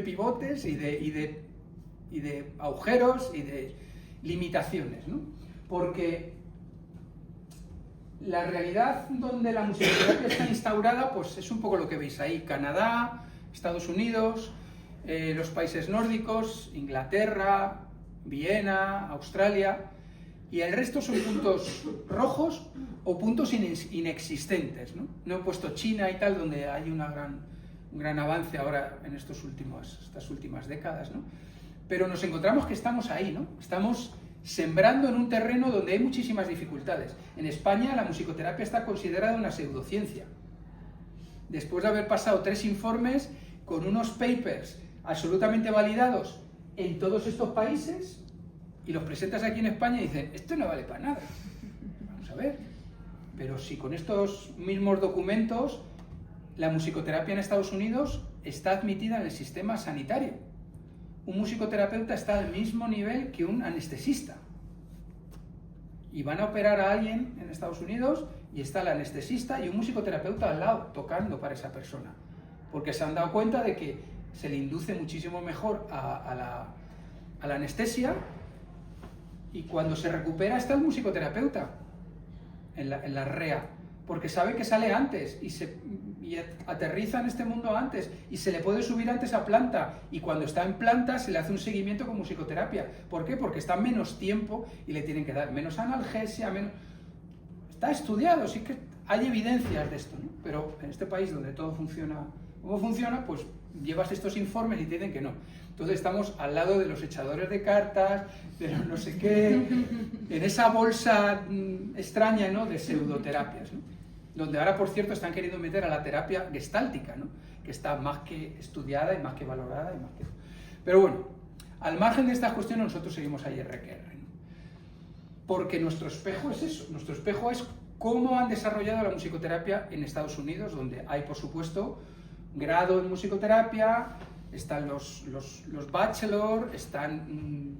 pivotes y de agujeros y de limitaciones, ¿no? Porque la realidad donde la musicoterapia está instaurada, pues es un poco lo que veis ahí: Canadá, Estados Unidos, los países nórdicos, Inglaterra, Viena, Australia, y el resto son puntos rojos o puntos inexistentes, ¿no? No he puesto China y tal, donde hay un gran avance ahora en estas últimas décadas, ¿no? Pero nos encontramos que estamos ahí, ¿no? Estamos sembrando en un terreno donde hay muchísimas dificultades. En España la musicoterapia está considerada una pseudociencia. Después de haber pasado 3 informes con unos papers absolutamente validados en todos estos países, y los presentas aquí en España y dicen, esto no vale para nada. Vamos a ver. Pero si con estos mismos documentos la musicoterapia en Estados Unidos está admitida en el sistema sanitario. Un musicoterapeuta está al mismo nivel que un anestesista. Y van a operar a alguien en Estados Unidos y está el anestesista y un musicoterapeuta al lado, tocando para esa persona. Porque se han dado cuenta de que se le induce muchísimo mejor a la anestesia, y cuando se recupera está el musicoterapeuta en la REA, porque sabe que sale antes y aterriza en este mundo antes y se le puede subir antes a planta, y cuando está en planta se le hace un seguimiento con musicoterapia. ¿Por qué? Porque está menos tiempo y le tienen que dar menos analgesia, menos... Está estudiado, sí que hay evidencias de esto, ¿no? Pero en este país donde todo funciona como funciona, pues llevas estos informes y te dicen que no. Entonces estamos al lado de los echadores de cartas, de los no sé qué, en esa bolsa extraña, ¿no?, de pseudoterapias, ¿no? Donde ahora, por cierto, están queriendo meter a la terapia gestáltica, ¿no?, que está más que estudiada y más que valorada y más que... Pero bueno, al margen de estas cuestiones nosotros seguimos ahí RQR, ¿no? Porque nuestro espejo es eso, nuestro espejo es cómo han desarrollado la musicoterapia en Estados Unidos, donde hay, por supuesto, grado en musicoterapia, están los bachelor, están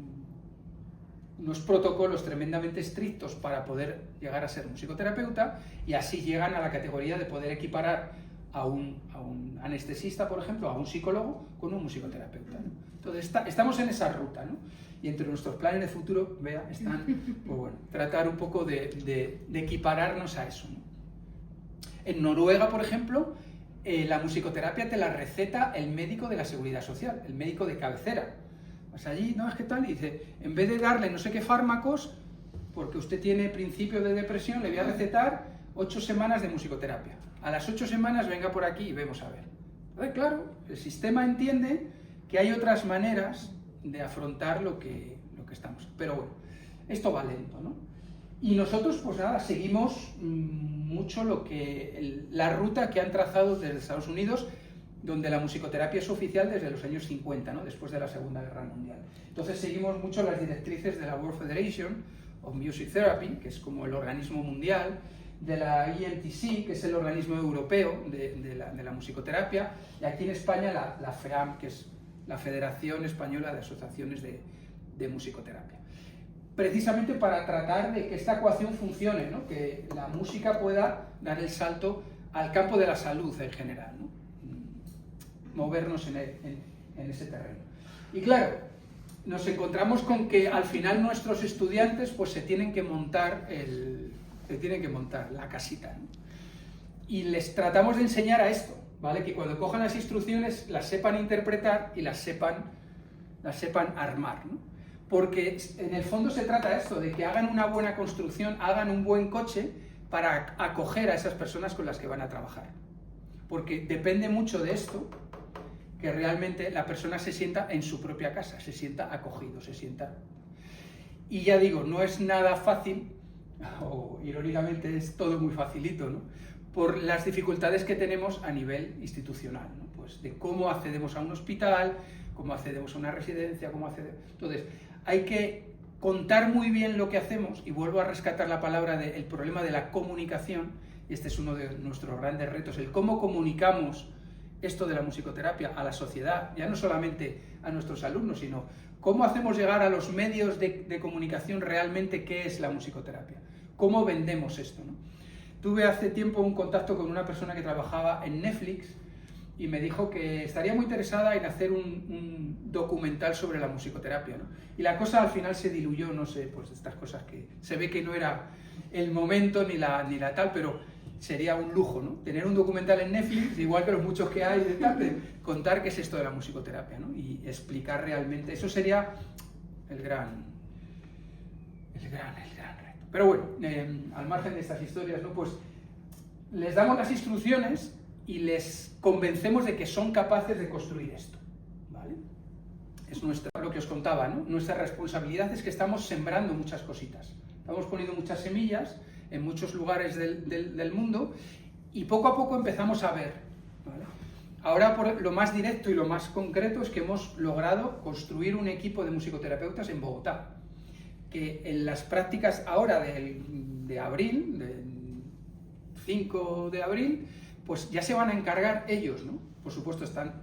unos protocolos tremendamente estrictos para poder llegar a ser musicoterapeuta, y así llegan a la categoría de poder equiparar a un anestesista, por ejemplo, a un psicólogo con un musicoterapeuta, ¿no? Entonces estamos en esa ruta, ¿no? Y entre nuestros planes de futuro, vea, están, pues bueno, tratar un poco de equipararnos a eso, ¿no? En Noruega, por ejemplo, la musicoterapia te la receta el médico de la Seguridad Social, el médico de cabecera. Vas allí, ¿no? Es que tal, y dice, en vez de darle no sé qué fármacos, porque usted tiene principio de depresión, le voy a recetar 8 semanas de musicoterapia. A las 8 semanas venga por aquí y vemos a ver. Entonces, claro, el sistema entiende que hay otras maneras de afrontar lo que estamos. Pero bueno, esto va lento, ¿no? Y nosotros, pues nada, seguimos mucho la ruta que han trazado desde Estados Unidos, donde la musicoterapia es oficial desde los años 50, ¿no?, después de la Segunda Guerra Mundial. Entonces seguimos mucho las directrices de la World Federation of Music Therapy, que es como el organismo mundial, de la EMTC, que es el organismo europeo de la musicoterapia, y aquí en España la FEAM, que es la Federación Española de Asociaciones de Musicoterapia. Precisamente para tratar de que esta ecuación funcione, ¿no?, que la música pueda dar el salto al campo de la salud en general, ¿no?, movernos en ese terreno. Y claro, nos encontramos con que al final nuestros estudiantes pues se tienen que montar la casita, ¿no? Y les tratamos de enseñar a esto, ¿vale? Que cuando cojan las instrucciones las sepan interpretar y las sepan armar, ¿no? Porque en el fondo se trata de esto, de que hagan una buena construcción, hagan un buen coche para acoger a esas personas con las que van a trabajar. Porque depende mucho de esto, que realmente la persona se sienta en su propia casa, se sienta acogido, se sienta... Y ya digo, no es nada fácil, o irónicamente es todo muy facilito, ¿no?, por las dificultades que tenemos a nivel institucional, ¿no?, pues de cómo accedemos a un hospital, cómo accedemos a una residencia, cómo accedemos... Entonces, hay que contar muy bien lo que hacemos, y vuelvo a rescatar la palabra del problema de la comunicación, y este es uno de nuestros grandes retos, el cómo comunicamos esto de la musicoterapia a la sociedad, ya no solamente a nuestros alumnos, sino cómo hacemos llegar a los medios de comunicación realmente qué es la musicoterapia, cómo vendemos esto, ¿no? Tuve hace tiempo un contacto con una persona que trabajaba en Netflix y me dijo que estaría muy interesada en hacer un documental sobre la musicoterapia, ¿no? Y la cosa al final se diluyó, no sé, pues estas cosas que se ve que no era el momento ni la tal, pero sería un lujo, ¿no?, tener un documental en Netflix, igual que los muchos que hay, de contar qué es esto de la musicoterapia, ¿no?, y explicar realmente. Eso sería reto. Pero bueno, al margen de estas historias, ¿no? Pues les damos las instrucciones y les convencemos de que son capaces de construir esto, ¿vale? Es lo que os contaba, ¿no? Nuestra responsabilidad es que estamos sembrando muchas cositas. Estamos poniendo muchas semillas en muchos lugares del mundo y poco a poco empezamos a ver, ¿vale? Ahora, por lo más directo y lo más concreto es que hemos logrado construir un equipo de musicoterapeutas en Bogotá, que en las prácticas ahora de abril, del 5 de abril, pues ya se van a encargar ellos, ¿no? Por supuesto están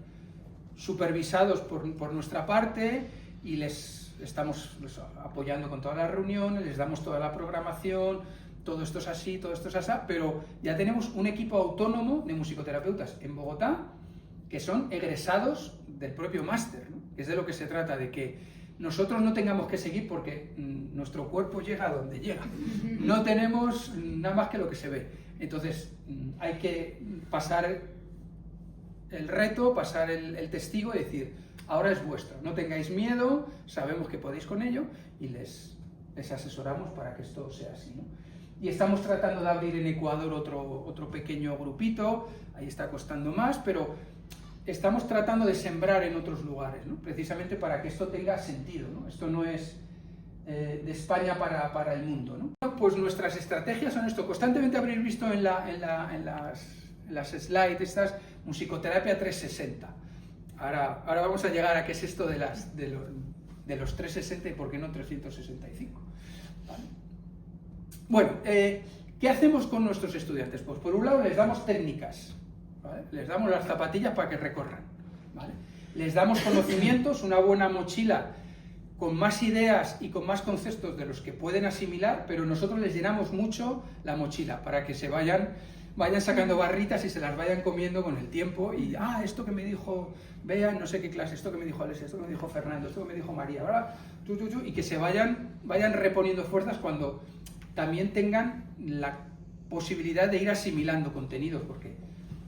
supervisados por nuestra parte y les estamos apoyando con todas las reuniones, les damos toda la programación, todo esto es así, todo esto es así, pero ya tenemos un equipo autónomo de musicoterapeutas en Bogotá que son egresados del propio máster, ¿no? Que es de lo que se trata, de que nosotros no tengamos que seguir porque nuestro cuerpo llega a donde llega. No tenemos nada más que lo que se ve. Entonces hay que pasar el reto, pasar el testigo y decir, ahora es vuestro, no tengáis miedo, sabemos que podéis con ello y les asesoramos para que esto sea así, ¿no? Y estamos tratando de abrir en Ecuador otro pequeño grupito, ahí está costando más, pero estamos tratando de sembrar en otros lugares, ¿no? Precisamente para que esto tenga sentido, ¿no? Esto no es de España para el mundo, ¿no? Pues nuestras estrategias son esto. Constantemente habréis visto en las slides estas, musicoterapia 360. Ahora vamos a llegar a qué es esto de los 360 y por qué no 365. ¿Vale? Bueno, ¿qué hacemos con nuestros estudiantes? Pues por un lado les damos técnicas, ¿vale? Les damos las zapatillas para que recorran, ¿vale? Les damos conocimientos, una buena mochila con más ideas y con más conceptos de los que pueden asimilar, pero nosotros les llenamos mucho la mochila para que se vayan sacando barritas y se las vayan comiendo con el tiempo y, esto que me dijo Bea, no sé qué clase, esto que me dijo Alessia, esto que me dijo Fernando, esto que me dijo María, ¿verdad? Y que se vayan reponiendo fuerzas cuando también tengan la posibilidad de ir asimilando contenidos, porque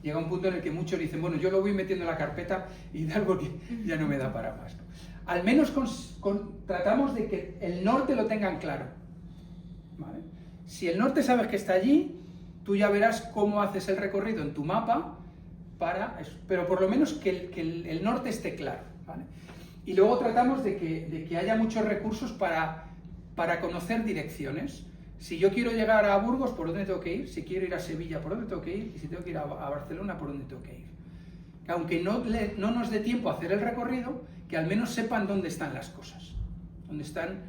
llega un punto en el que muchos dicen, bueno, yo lo voy metiendo en la carpeta y da algo que ya no me da para más, ¿no? Al menos tratamos de que el norte lo tengan claro, ¿vale? Si el norte sabes que está allí, tú ya verás cómo haces el recorrido en tu mapa para eso, pero por lo menos que el norte esté claro, ¿vale? Y luego tratamos de que haya muchos recursos para conocer direcciones. Si yo quiero llegar a Burgos, ¿por dónde tengo que ir? Si quiero ir a Sevilla, ¿por dónde tengo que ir? Y si tengo que ir a Barcelona, ¿por dónde tengo que ir? Que aunque no nos dé tiempo a hacer el recorrido, que al menos sepan dónde están las cosas, dónde están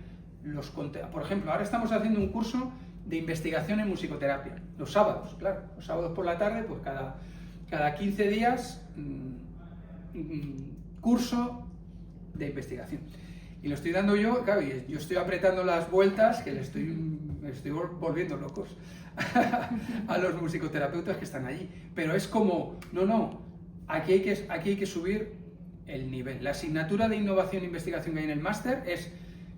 los contenidos. Por ejemplo, ahora estamos haciendo un curso de investigación en musicoterapia, los sábados, claro, los sábados por la tarde, pues cada 15 días, curso de investigación. Y lo estoy dando yo, claro, y yo estoy apretando las vueltas, que me estoy volviendo locos a los musicoterapeutas que están allí. Pero es como, no, aquí hay que subir el nivel. La asignatura de innovación e investigación que hay en el máster es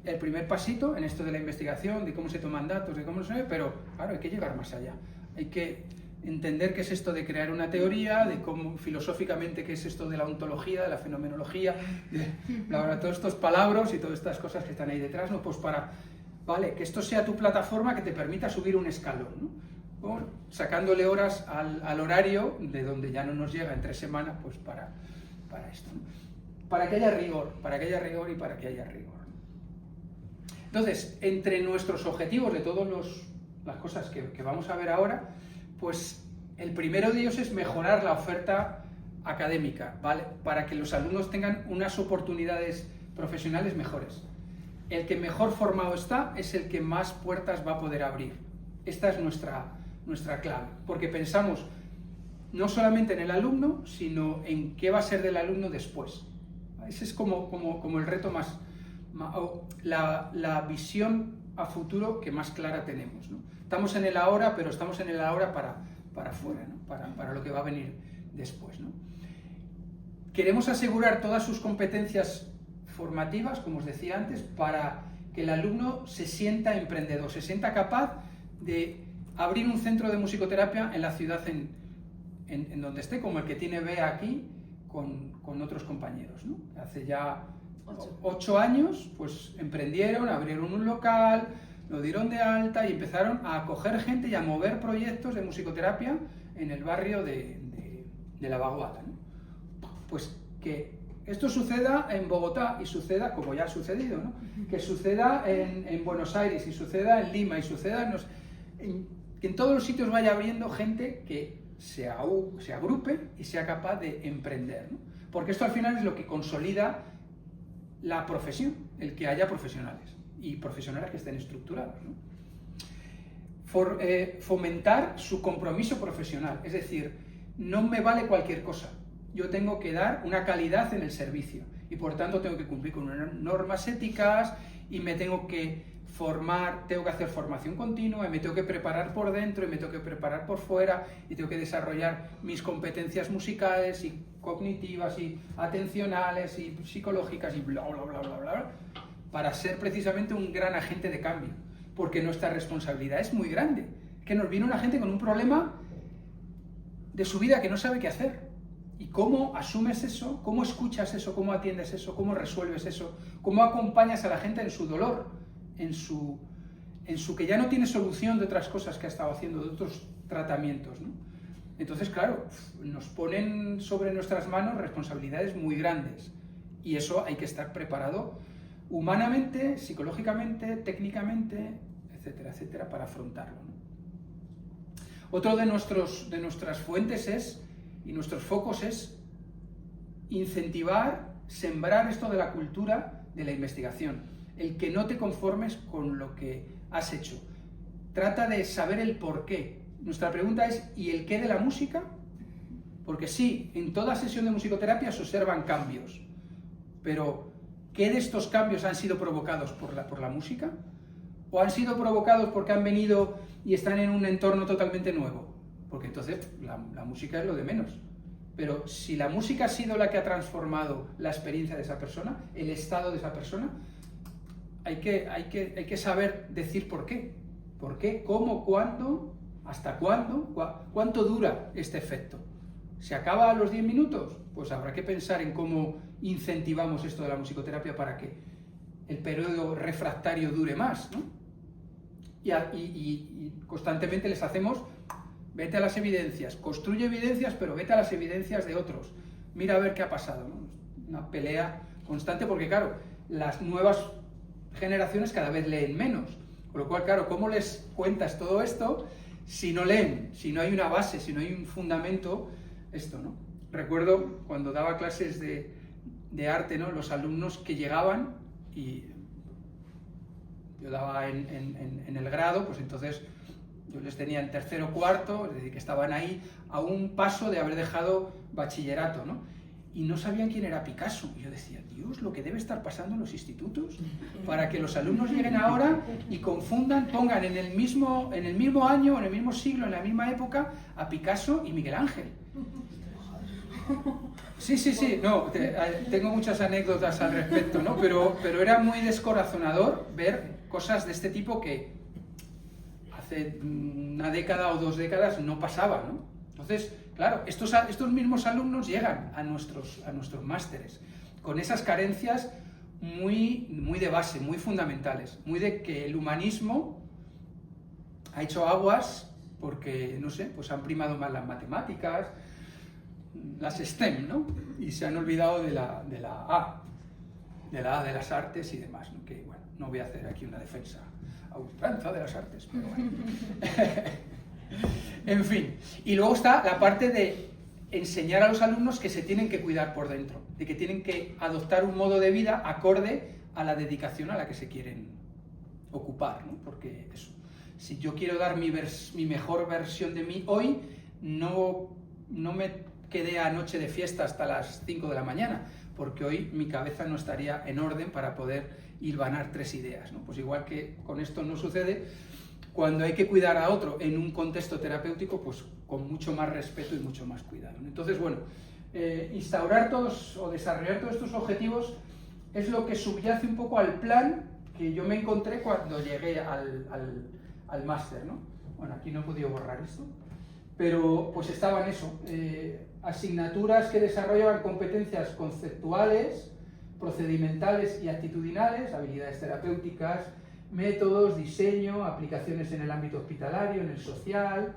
el primer pasito en esto de la investigación, de cómo se toman datos, de cómo se ve, pero claro, hay que llegar más allá. Hay que entender qué es esto de crear una teoría, de cómo filosóficamente qué es esto de la ontología, de la fenomenología, todos estos palabras y todas estas cosas que están ahí detrás, ¿no? Pues vale, que esto sea tu plataforma que te permita subir un escalón, ¿no? Bueno, sacándole horas al horario de donde ya no nos llega en 3 semanas, pues para esto, ¿no? Para que haya rigor y para que haya rigor. Entonces, entre nuestros objetivos de todas las cosas que vamos a ver ahora, pues el primero de ellos es mejorar la oferta académica, ¿vale? Para que los alumnos tengan unas oportunidades profesionales mejores. El que mejor formado está es el que más puertas va a poder abrir. Esta es nuestra clave, porque pensamos no solamente en el alumno, sino en qué va a ser del alumno después. Ese es como el reto la visión a futuro que más clara tenemos, ¿no? Estamos en el ahora, pero estamos en el ahora para afuera, ¿no? Para lo que va a venir después, ¿no? Queremos asegurar todas sus competencias formativas, como os decía antes, para que el alumno se sienta emprendedor, se sienta capaz de abrir un centro de musicoterapia en la ciudad en donde esté, como el que tiene Bea aquí con otros compañeros, ¿no? Hace ya 8 años, pues emprendieron, abrieron un local, lo dieron de alta y empezaron a acoger gente y a mover proyectos de musicoterapia en el barrio de La Vaguada, ¿no? Pues que esto suceda en Bogotá y suceda, como ya ha sucedido, ¿no? Que suceda en Buenos Aires y suceda en Lima y suceda que en todos los sitios vaya abriendo gente que se agrupe y sea capaz de emprender, ¿no? Porque esto al final es lo que consolida la profesión, el que haya profesionales y profesionales que estén estructurados, ¿no? Fomentar su compromiso profesional, es decir, no me vale cualquier cosa, yo tengo que dar una calidad en el servicio y por tanto tengo que cumplir con unas normas éticas y me tengo que formar, tengo que hacer formación continua y me tengo que preparar por dentro y me tengo que preparar por fuera y tengo que desarrollar mis competencias musicales y cognitivas y atencionales y psicológicas y bla bla bla bla bla para ser precisamente un gran agente de cambio, porque nuestra responsabilidad es muy grande, que nos viene una gente con un problema de su vida que no sabe qué hacer. ¿Y cómo asumes eso? ¿Cómo escuchas eso? ¿Cómo atiendes eso? ¿Cómo resuelves eso? ¿Cómo acompañas a la gente en su dolor? En su que ya no tiene solución de otras cosas que ha estado haciendo, de otros tratamientos, ¿no? Entonces, claro, nos ponen sobre nuestras manos responsabilidades muy grandes y eso hay que estar preparado humanamente, psicológicamente, técnicamente, etcétera, etcétera, para afrontarlo, ¿no? Otro de nuestras fuentes y nuestros focos es incentivar, sembrar esto de la cultura de la investigación. El que no te conformes con lo que has hecho. Trata de saber el por qué. Nuestra pregunta es, ¿y el qué de la música? Porque sí, en toda sesión de musicoterapia se observan cambios, pero ¿qué de estos cambios han sido provocados por la música? ¿O han sido provocados porque han venido y están en un entorno totalmente nuevo? Porque entonces la música es lo de menos. Pero si la música ha sido la que ha transformado la experiencia de esa persona, el estado de esa persona, hay que saber decir por qué. ¿Por qué? ¿Cómo? ¿Cuándo? ¿Hasta cuándo? ¿Cuánto dura este efecto? ¿Se acaba a los 10 minutos? Pues habrá que pensar en cómo incentivamos esto de la musicoterapia para que el periodo refractario dure más, ¿no? Y constantemente les hacemos, vete a las evidencias, construye evidencias, pero vete a las evidencias de otros. Mira a ver qué ha pasado, ¿no? Una pelea constante porque, claro, las nuevas generaciones cada vez leen menos. Con lo cual, claro, ¿cómo les cuentas todo esto si no leen, si no hay una base, si no hay un fundamento? Esto, ¿no? Recuerdo cuando daba clases de arte, ¿no? Los alumnos que llegaban y yo daba en el grado, pues entonces yo les tenía en tercero o cuarto, es decir, que estaban ahí a un paso de haber dejado bachillerato, ¿no? Y no sabían quién era Picasso. Y yo decía, Dios, lo que debe estar pasando en los institutos para que los alumnos lleguen ahora y confundan, pongan en el mismo año, en el mismo siglo, en la misma época, a Picasso y Miguel Ángel. Sí, no, tengo muchas anécdotas al respecto, ¿no? Pero era muy descorazonador ver cosas de este tipo que hace una década o 2 décadas no pasaba, ¿no? Entonces, claro, estos mismos alumnos llegan a nuestros másteres con esas carencias muy de base, muy fundamentales, muy de que el humanismo ha hecho aguas porque, no sé, pues han primado más las matemáticas, las STEM, ¿no? Y se han olvidado de la A de las artes y demás, ¿no? Que, bueno, no voy a hacer aquí una defensa a ultranza de las artes, pero bueno. En fin, y luego está la parte de enseñar a los alumnos que se tienen que cuidar por dentro, de que tienen que adoptar un modo de vida acorde a la dedicación a la que se quieren ocupar, ¿no? Porque eso, si yo quiero dar mi mejor versión de mí hoy, no me quedé anoche de fiesta hasta las 5 de la mañana, porque hoy mi cabeza no estaría en orden para poder hilvanar 3 ideas, ¿no? Pues igual que con esto no sucede, cuando hay que cuidar a otro en un contexto terapéutico, pues con mucho más respeto y mucho más cuidado, ¿no? Entonces, bueno, instaurar todos o desarrollar todos estos objetivos es lo que subyace un poco al plan que yo me encontré cuando llegué al máster, ¿no? Bueno, aquí no he podido borrar esto, pero pues estaba en eso, asignaturas que desarrollaban competencias conceptuales procedimentales y actitudinales, habilidades terapéuticas, métodos, diseño, aplicaciones en el ámbito hospitalario, en el social,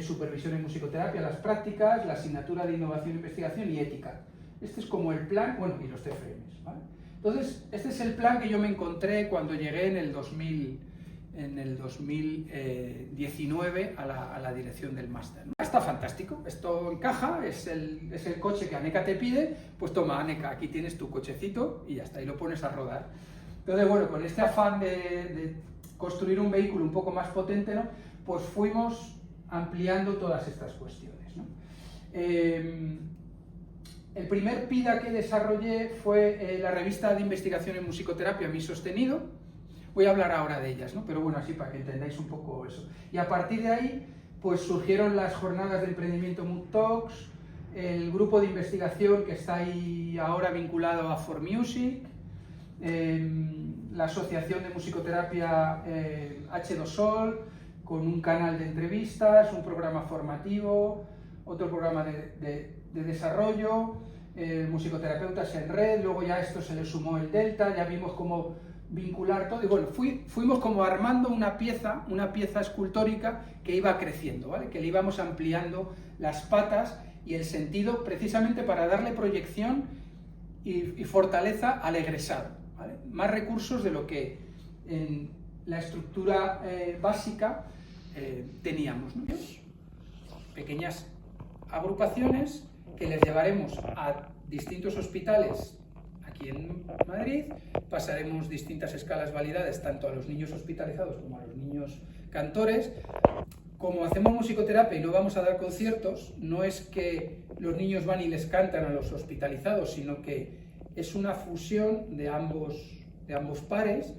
supervisión en musicoterapia, las prácticas, la asignatura de innovación, investigación y ética. Este es como el plan, bueno, y los TFMs, ¿vale? Entonces, este es el plan que yo me encontré cuando llegué en el 2019 a la dirección del máster. Está fantástico, esto encaja, es el coche que Aneca te pide, pues toma Aneca, aquí tienes tu cochecito y ya está, y lo pones a rodar. Entonces, bueno, con este afán de construir un vehículo un poco más potente, ¿no? Pues fuimos ampliando todas estas cuestiones, ¿no? El primer PIDA que desarrollé fue la revista de investigación en musicoterapia Mi Sostenido. Voy a hablar ahora de ellas, ¿no? Pero bueno, así para que entendáis un poco eso. Y a partir de ahí, pues surgieron las jornadas de emprendimiento Mood Talks, el grupo de investigación que está ahí ahora vinculado a For Music, la asociación de musicoterapia H2Sol, con un canal de entrevistas, un programa formativo, otro programa de desarrollo, musicoterapeutas en red, luego ya a esto se le sumó el Delta, ya vimos cómo vincular todo, y bueno, fuimos como armando una pieza escultórica que iba creciendo, ¿vale? Que le íbamos ampliando las patas y el sentido precisamente para darle proyección y fortaleza al egresado, ¿vale? Más recursos de lo que en la estructura básica teníamos, ¿no? Pequeñas agrupaciones que les llevaremos a distintos hospitales aquí en Madrid, pasaremos distintas escalas validades tanto a los niños hospitalizados como a los niños cantores. Como hacemos musicoterapia y no vamos a dar conciertos, no es que los niños van y les cantan a los hospitalizados, sino que es una fusión de ambos pares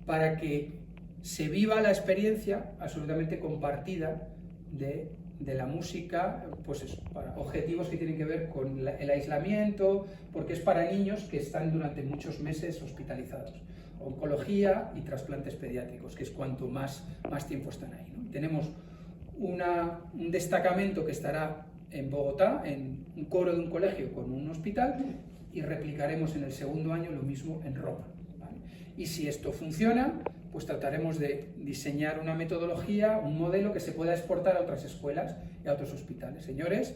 para que se viva la experiencia absolutamente compartida de la música, pues eso, para objetivos que tienen que ver con el aislamiento, porque es para niños que están durante muchos meses hospitalizados. Oncología y trasplantes pediátricos, que es cuanto más tiempo están ahí, ¿no? Tenemos un destacamento que estará en Bogotá, en un coro de un colegio con un hospital, y replicaremos en el segundo año lo mismo en Roma, ¿vale? Y si esto funciona, pues trataremos de diseñar una metodología, un modelo que se pueda exportar a otras escuelas y a otros hospitales. Señores,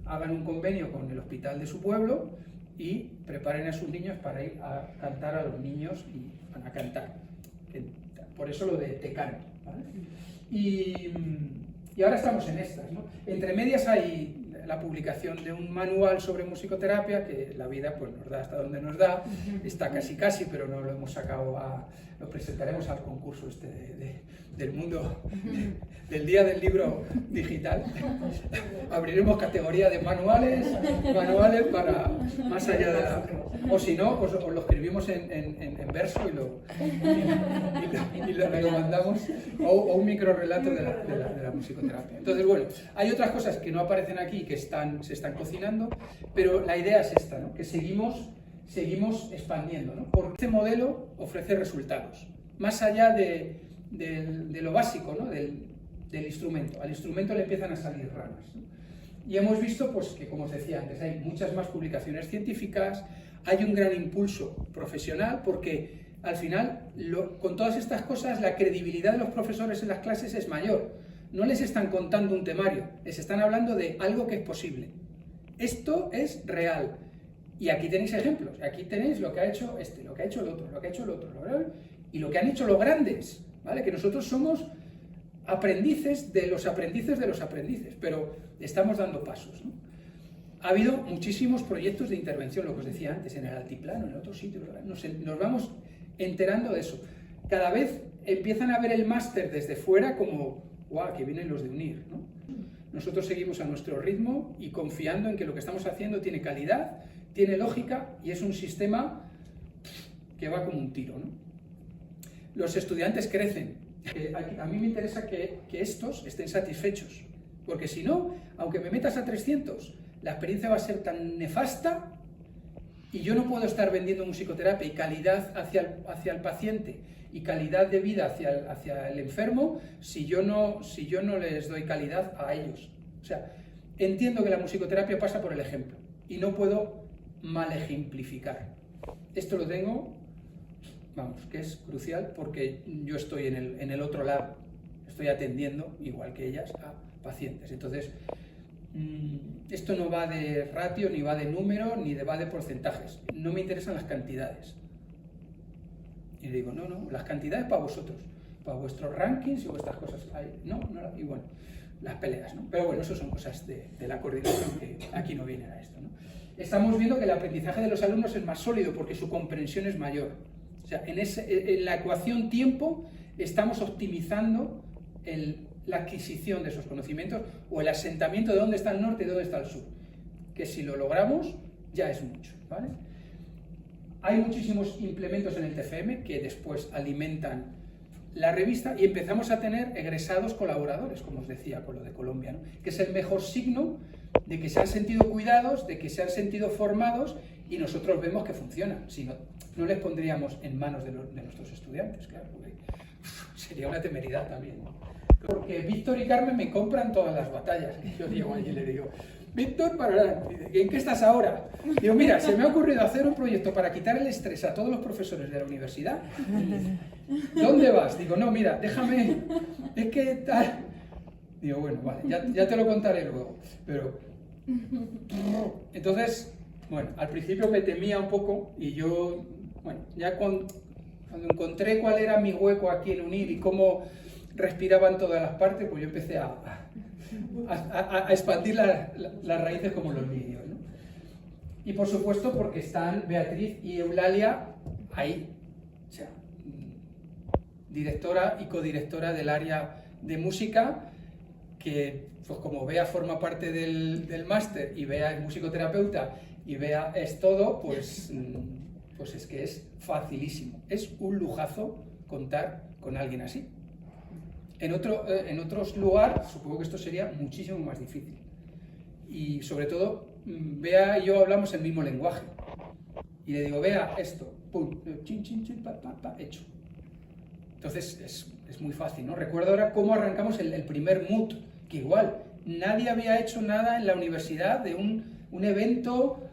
hagan un convenio con el hospital de su pueblo y preparen a sus niños para ir a cantar a los niños y van a cantar. Por eso lo de te canto, ¿vale? Y ahora estamos en estas, ¿no? Entre medias hay la publicación de un manual sobre musicoterapia, que la vida pues nos da hasta donde nos da, está casi, pero no lo hemos sacado lo presentaremos al concurso del mundo, del Día del Libro Digital. Abriremos categoría de manuales para más allá de o si no, os lo escribimos en verso y lo mandamos, o un micro relato de la musicoterapia. Entonces, bueno, hay otras cosas que no aparecen aquí que se están cocinando, pero la idea es esta, ¿no? Que seguimos expandiendo, ¿no? Porque este modelo ofrece resultados, más allá de lo básico, ¿no? del instrumento. Al instrumento le empiezan a salir ramas, ¿no? Y hemos visto pues, que, como os decía antes, hay muchas más publicaciones científicas, hay un gran impulso profesional, porque al final, con todas estas cosas, la credibilidad de los profesores en las clases es mayor. No les están contando un temario, les están hablando de algo que es posible. Esto es real. Y aquí tenéis ejemplos, aquí tenéis lo que ha hecho este, lo que ha hecho el otro, lo que ha hecho el otro, y lo que han hecho los grandes, ¿vale? Que nosotros somos aprendices de los aprendices de los aprendices, pero estamos dando pasos, ¿no? Ha habido muchísimos proyectos de intervención, lo que os decía antes, en el altiplano, en otros sitios, nos vamos enterando de eso. Cada vez empiezan a ver el máster desde fuera como, ¡guau!, que vienen los de UNIR, ¿no? Nosotros seguimos a nuestro ritmo y confiando en que lo que estamos haciendo tiene calidad, tiene lógica y es un sistema que va como un tiro, ¿no? Los estudiantes crecen. A mí me interesa que estos estén satisfechos, porque si no, aunque me metas a 300, la experiencia va a ser tan nefasta y yo no puedo estar vendiendo musicoterapia y calidad hacia el paciente y calidad de vida hacia el enfermo si yo no les doy calidad a ellos. O sea, entiendo que la musicoterapia pasa por el ejemplo y no puedo mal ejemplificar. Esto lo tengo, vamos, que es crucial porque yo estoy en el otro lado, estoy atendiendo, igual que ellas, a pacientes. Entonces, esto no va de ratio, ni va de número, ni va de porcentajes. No me interesan las cantidades. Y digo, no, las cantidades para vosotros, para vuestros rankings y vuestras cosas. No, y bueno, las peleas, ¿no? Pero bueno, eso son cosas de la coordinación que aquí no vienen a esto, ¿no? Estamos viendo que el aprendizaje de los alumnos es más sólido porque su comprensión es mayor. O sea, en la ecuación tiempo estamos optimizando la adquisición de esos conocimientos o el asentamiento de dónde está el norte y dónde está el sur. Que si lo logramos, ya es mucho, ¿vale? Hay muchísimos implementos en el TFM que después alimentan la revista y empezamos a tener egresados colaboradores, como os decía con lo de Colombia, ¿no? Que es el mejor signo de que se han sentido cuidados, de que se han sentido formados y nosotros vemos que funciona. Si no, no les pondríamos en manos de nuestros estudiantes, claro, porque sería una temeridad también, ¿no? Porque Víctor y Carmen me compran todas las batallas. Yo digo allí y le digo, Víctor, ¿en qué estás ahora? Digo, mira, se me ha ocurrido hacer un proyecto para quitar el estrés a todos los profesores de la universidad. ¿Dónde vas? Digo, no, mira, déjame, es que tal. Digo, bueno, vale, ya te lo contaré luego. Pero, entonces, bueno, al principio me temía un poco y yo, bueno, ya cuando encontré cuál era mi hueco aquí en UNIR y cómo respiraban todas las partes, pues yo empecé a expandir las raíces como los vídeos, ¿no? Y por supuesto porque están Beatriz y Eulalia ahí, o sea, directora y codirectora del área de música, que pues como Bea forma parte del máster y Bea es musicoterapeuta y Bea es todo, pues es que es facilísimo, es un lujazo contar con alguien así. En otros lugares, supongo que esto sería muchísimo más difícil. Y sobre todo, Bea y yo hablamos el mismo lenguaje. Y le digo, Bea, esto, pum, chin, chin, chin, hecho. Entonces es muy fácil, ¿no? Recuerdo ahora cómo arrancamos el primer MOOC, que igual, nadie había hecho nada en la universidad de un evento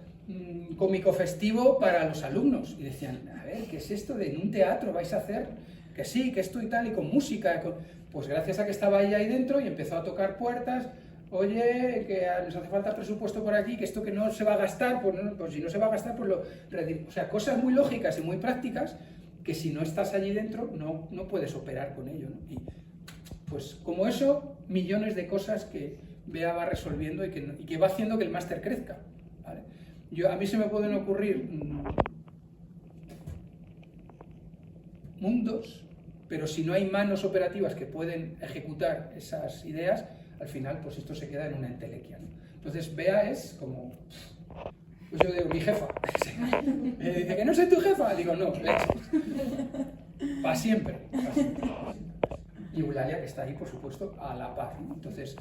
cómico festivo para los alumnos. Y decían, a ver, ¿qué es esto de en un teatro vais a hacer? Que sí, que esto y tal, y con música. Pues gracias a que estaba ella ahí dentro y empezó a tocar puertas, oye, que nos hace falta presupuesto por aquí, que esto que no se va a gastar, pues si no se va a gastar, pues o sea, cosas muy lógicas y muy prácticas que si no estás allí dentro no puedes operar con ello, ¿no? Y pues como eso, millones de cosas que Bea va resolviendo y que va haciendo que el máster crezca, ¿vale? A mí se me pueden ocurrir mundos, pero si no hay manos operativas que pueden ejecutar esas ideas, al final pues esto se queda en una entelequia, ¿no? Entonces Bea es como, pues yo digo, mi jefa. Me dice, ¿que no soy tu jefa? Digo, no, leche. Para siempre. Y Eulalia, que está ahí, por supuesto, a la par, ¿no? Entonces,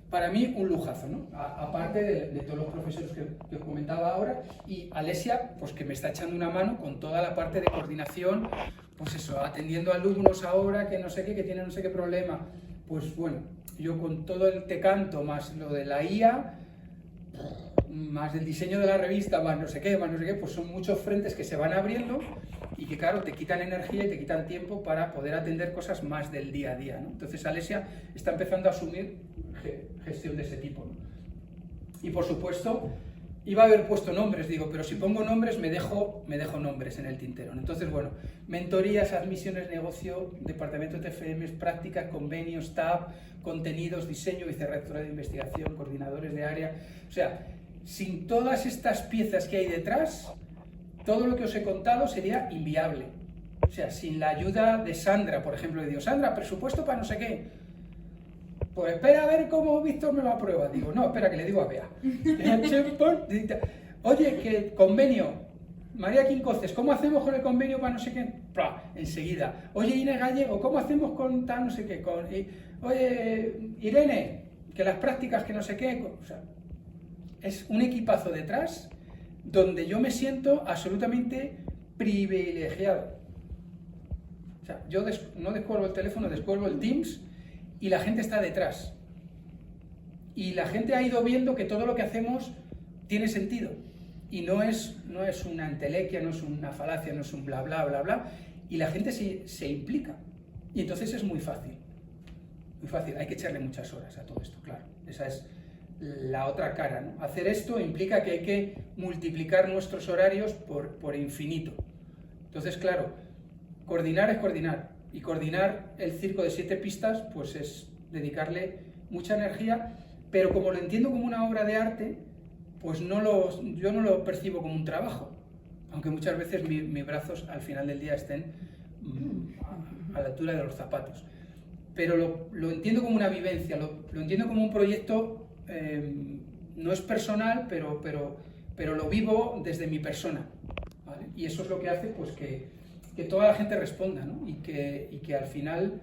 para mí, un lujazo, ¿no? Aparte de todos los profesores que os comentaba ahora, y Alesia, pues que me está echando una mano con toda la parte de coordinación, pues eso, atendiendo a alumnos ahora que no sé qué, que tienen no sé qué problema. Pues bueno, yo con todo el tecanto, más lo de la IA, más el diseño de la revista, más no sé qué, pues son muchos frentes que se van abriendo y que, claro, te quitan energía y te quitan tiempo para poder atender cosas más del día a día, ¿no? Entonces Alesia está empezando a asumir gestión de ese tipo, ¿no? Y por supuesto, iba a haber puesto nombres, digo, pero si pongo nombres me dejo nombres en el tintero, ¿no? Entonces, bueno, mentorías, admisiones, negocio, departamento de TFM, prácticas, convenios, TAP, contenidos, diseño, vicerrectora de investigación, coordinadores de área. O sea, sin todas estas piezas que hay detrás, todo lo que os he contado sería inviable. O sea, sin la ayuda de Sandra, por ejemplo, le digo, Sandra, presupuesto para no sé qué. Pues espera a ver cómo Víctor me lo aprueba. Digo, no, espera, que le digo a Bea. Oye, que convenio, María Quincoces, ¿cómo hacemos con el convenio para no sé qué? Enseguida. Oye, Inés Gallego, ¿cómo hacemos con tal no sé qué? Oye, Irene, que las prácticas que no sé qué. O sea, es un equipazo detrás donde yo me siento absolutamente privilegiado. O sea, yo no descuelgo el teléfono, descuelgo el Teams y la gente está detrás. Y la gente ha ido viendo que todo lo que hacemos tiene sentido. y no es una entelequia, no es una falacia, no es un bla bla bla bla, y la gente se implica, y entonces es muy fácil, hay que echarle muchas horas a todo esto, claro, esa es la otra cara, ¿no? Hacer esto implica que hay que multiplicar nuestros horarios por infinito, entonces claro, coordinar es coordinar, y coordinar el circo de 7 pistas pues es dedicarle mucha energía, pero como lo entiendo como una obra de arte, pues yo no lo percibo como un trabajo, aunque muchas veces mis brazos al final del día estén a la altura de los zapatos. Pero lo entiendo como una vivencia, lo entiendo como un proyecto, no es personal, pero lo vivo desde mi persona, ¿vale? Y eso es lo que hace pues, que toda la gente responda, ¿no? y que al final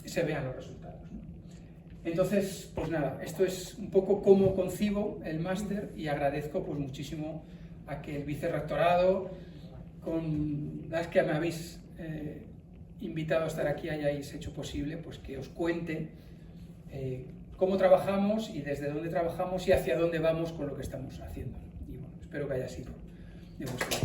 se vean los resultados, ¿no? Entonces, pues nada, esto es un poco cómo concibo el máster y agradezco pues muchísimo a que el vicerrectorado, con las que me habéis invitado a estar aquí, hayáis hecho posible pues que os cuente cómo trabajamos y desde dónde trabajamos y hacia dónde vamos con lo que estamos haciendo. Y bueno, espero que haya sido de vuestro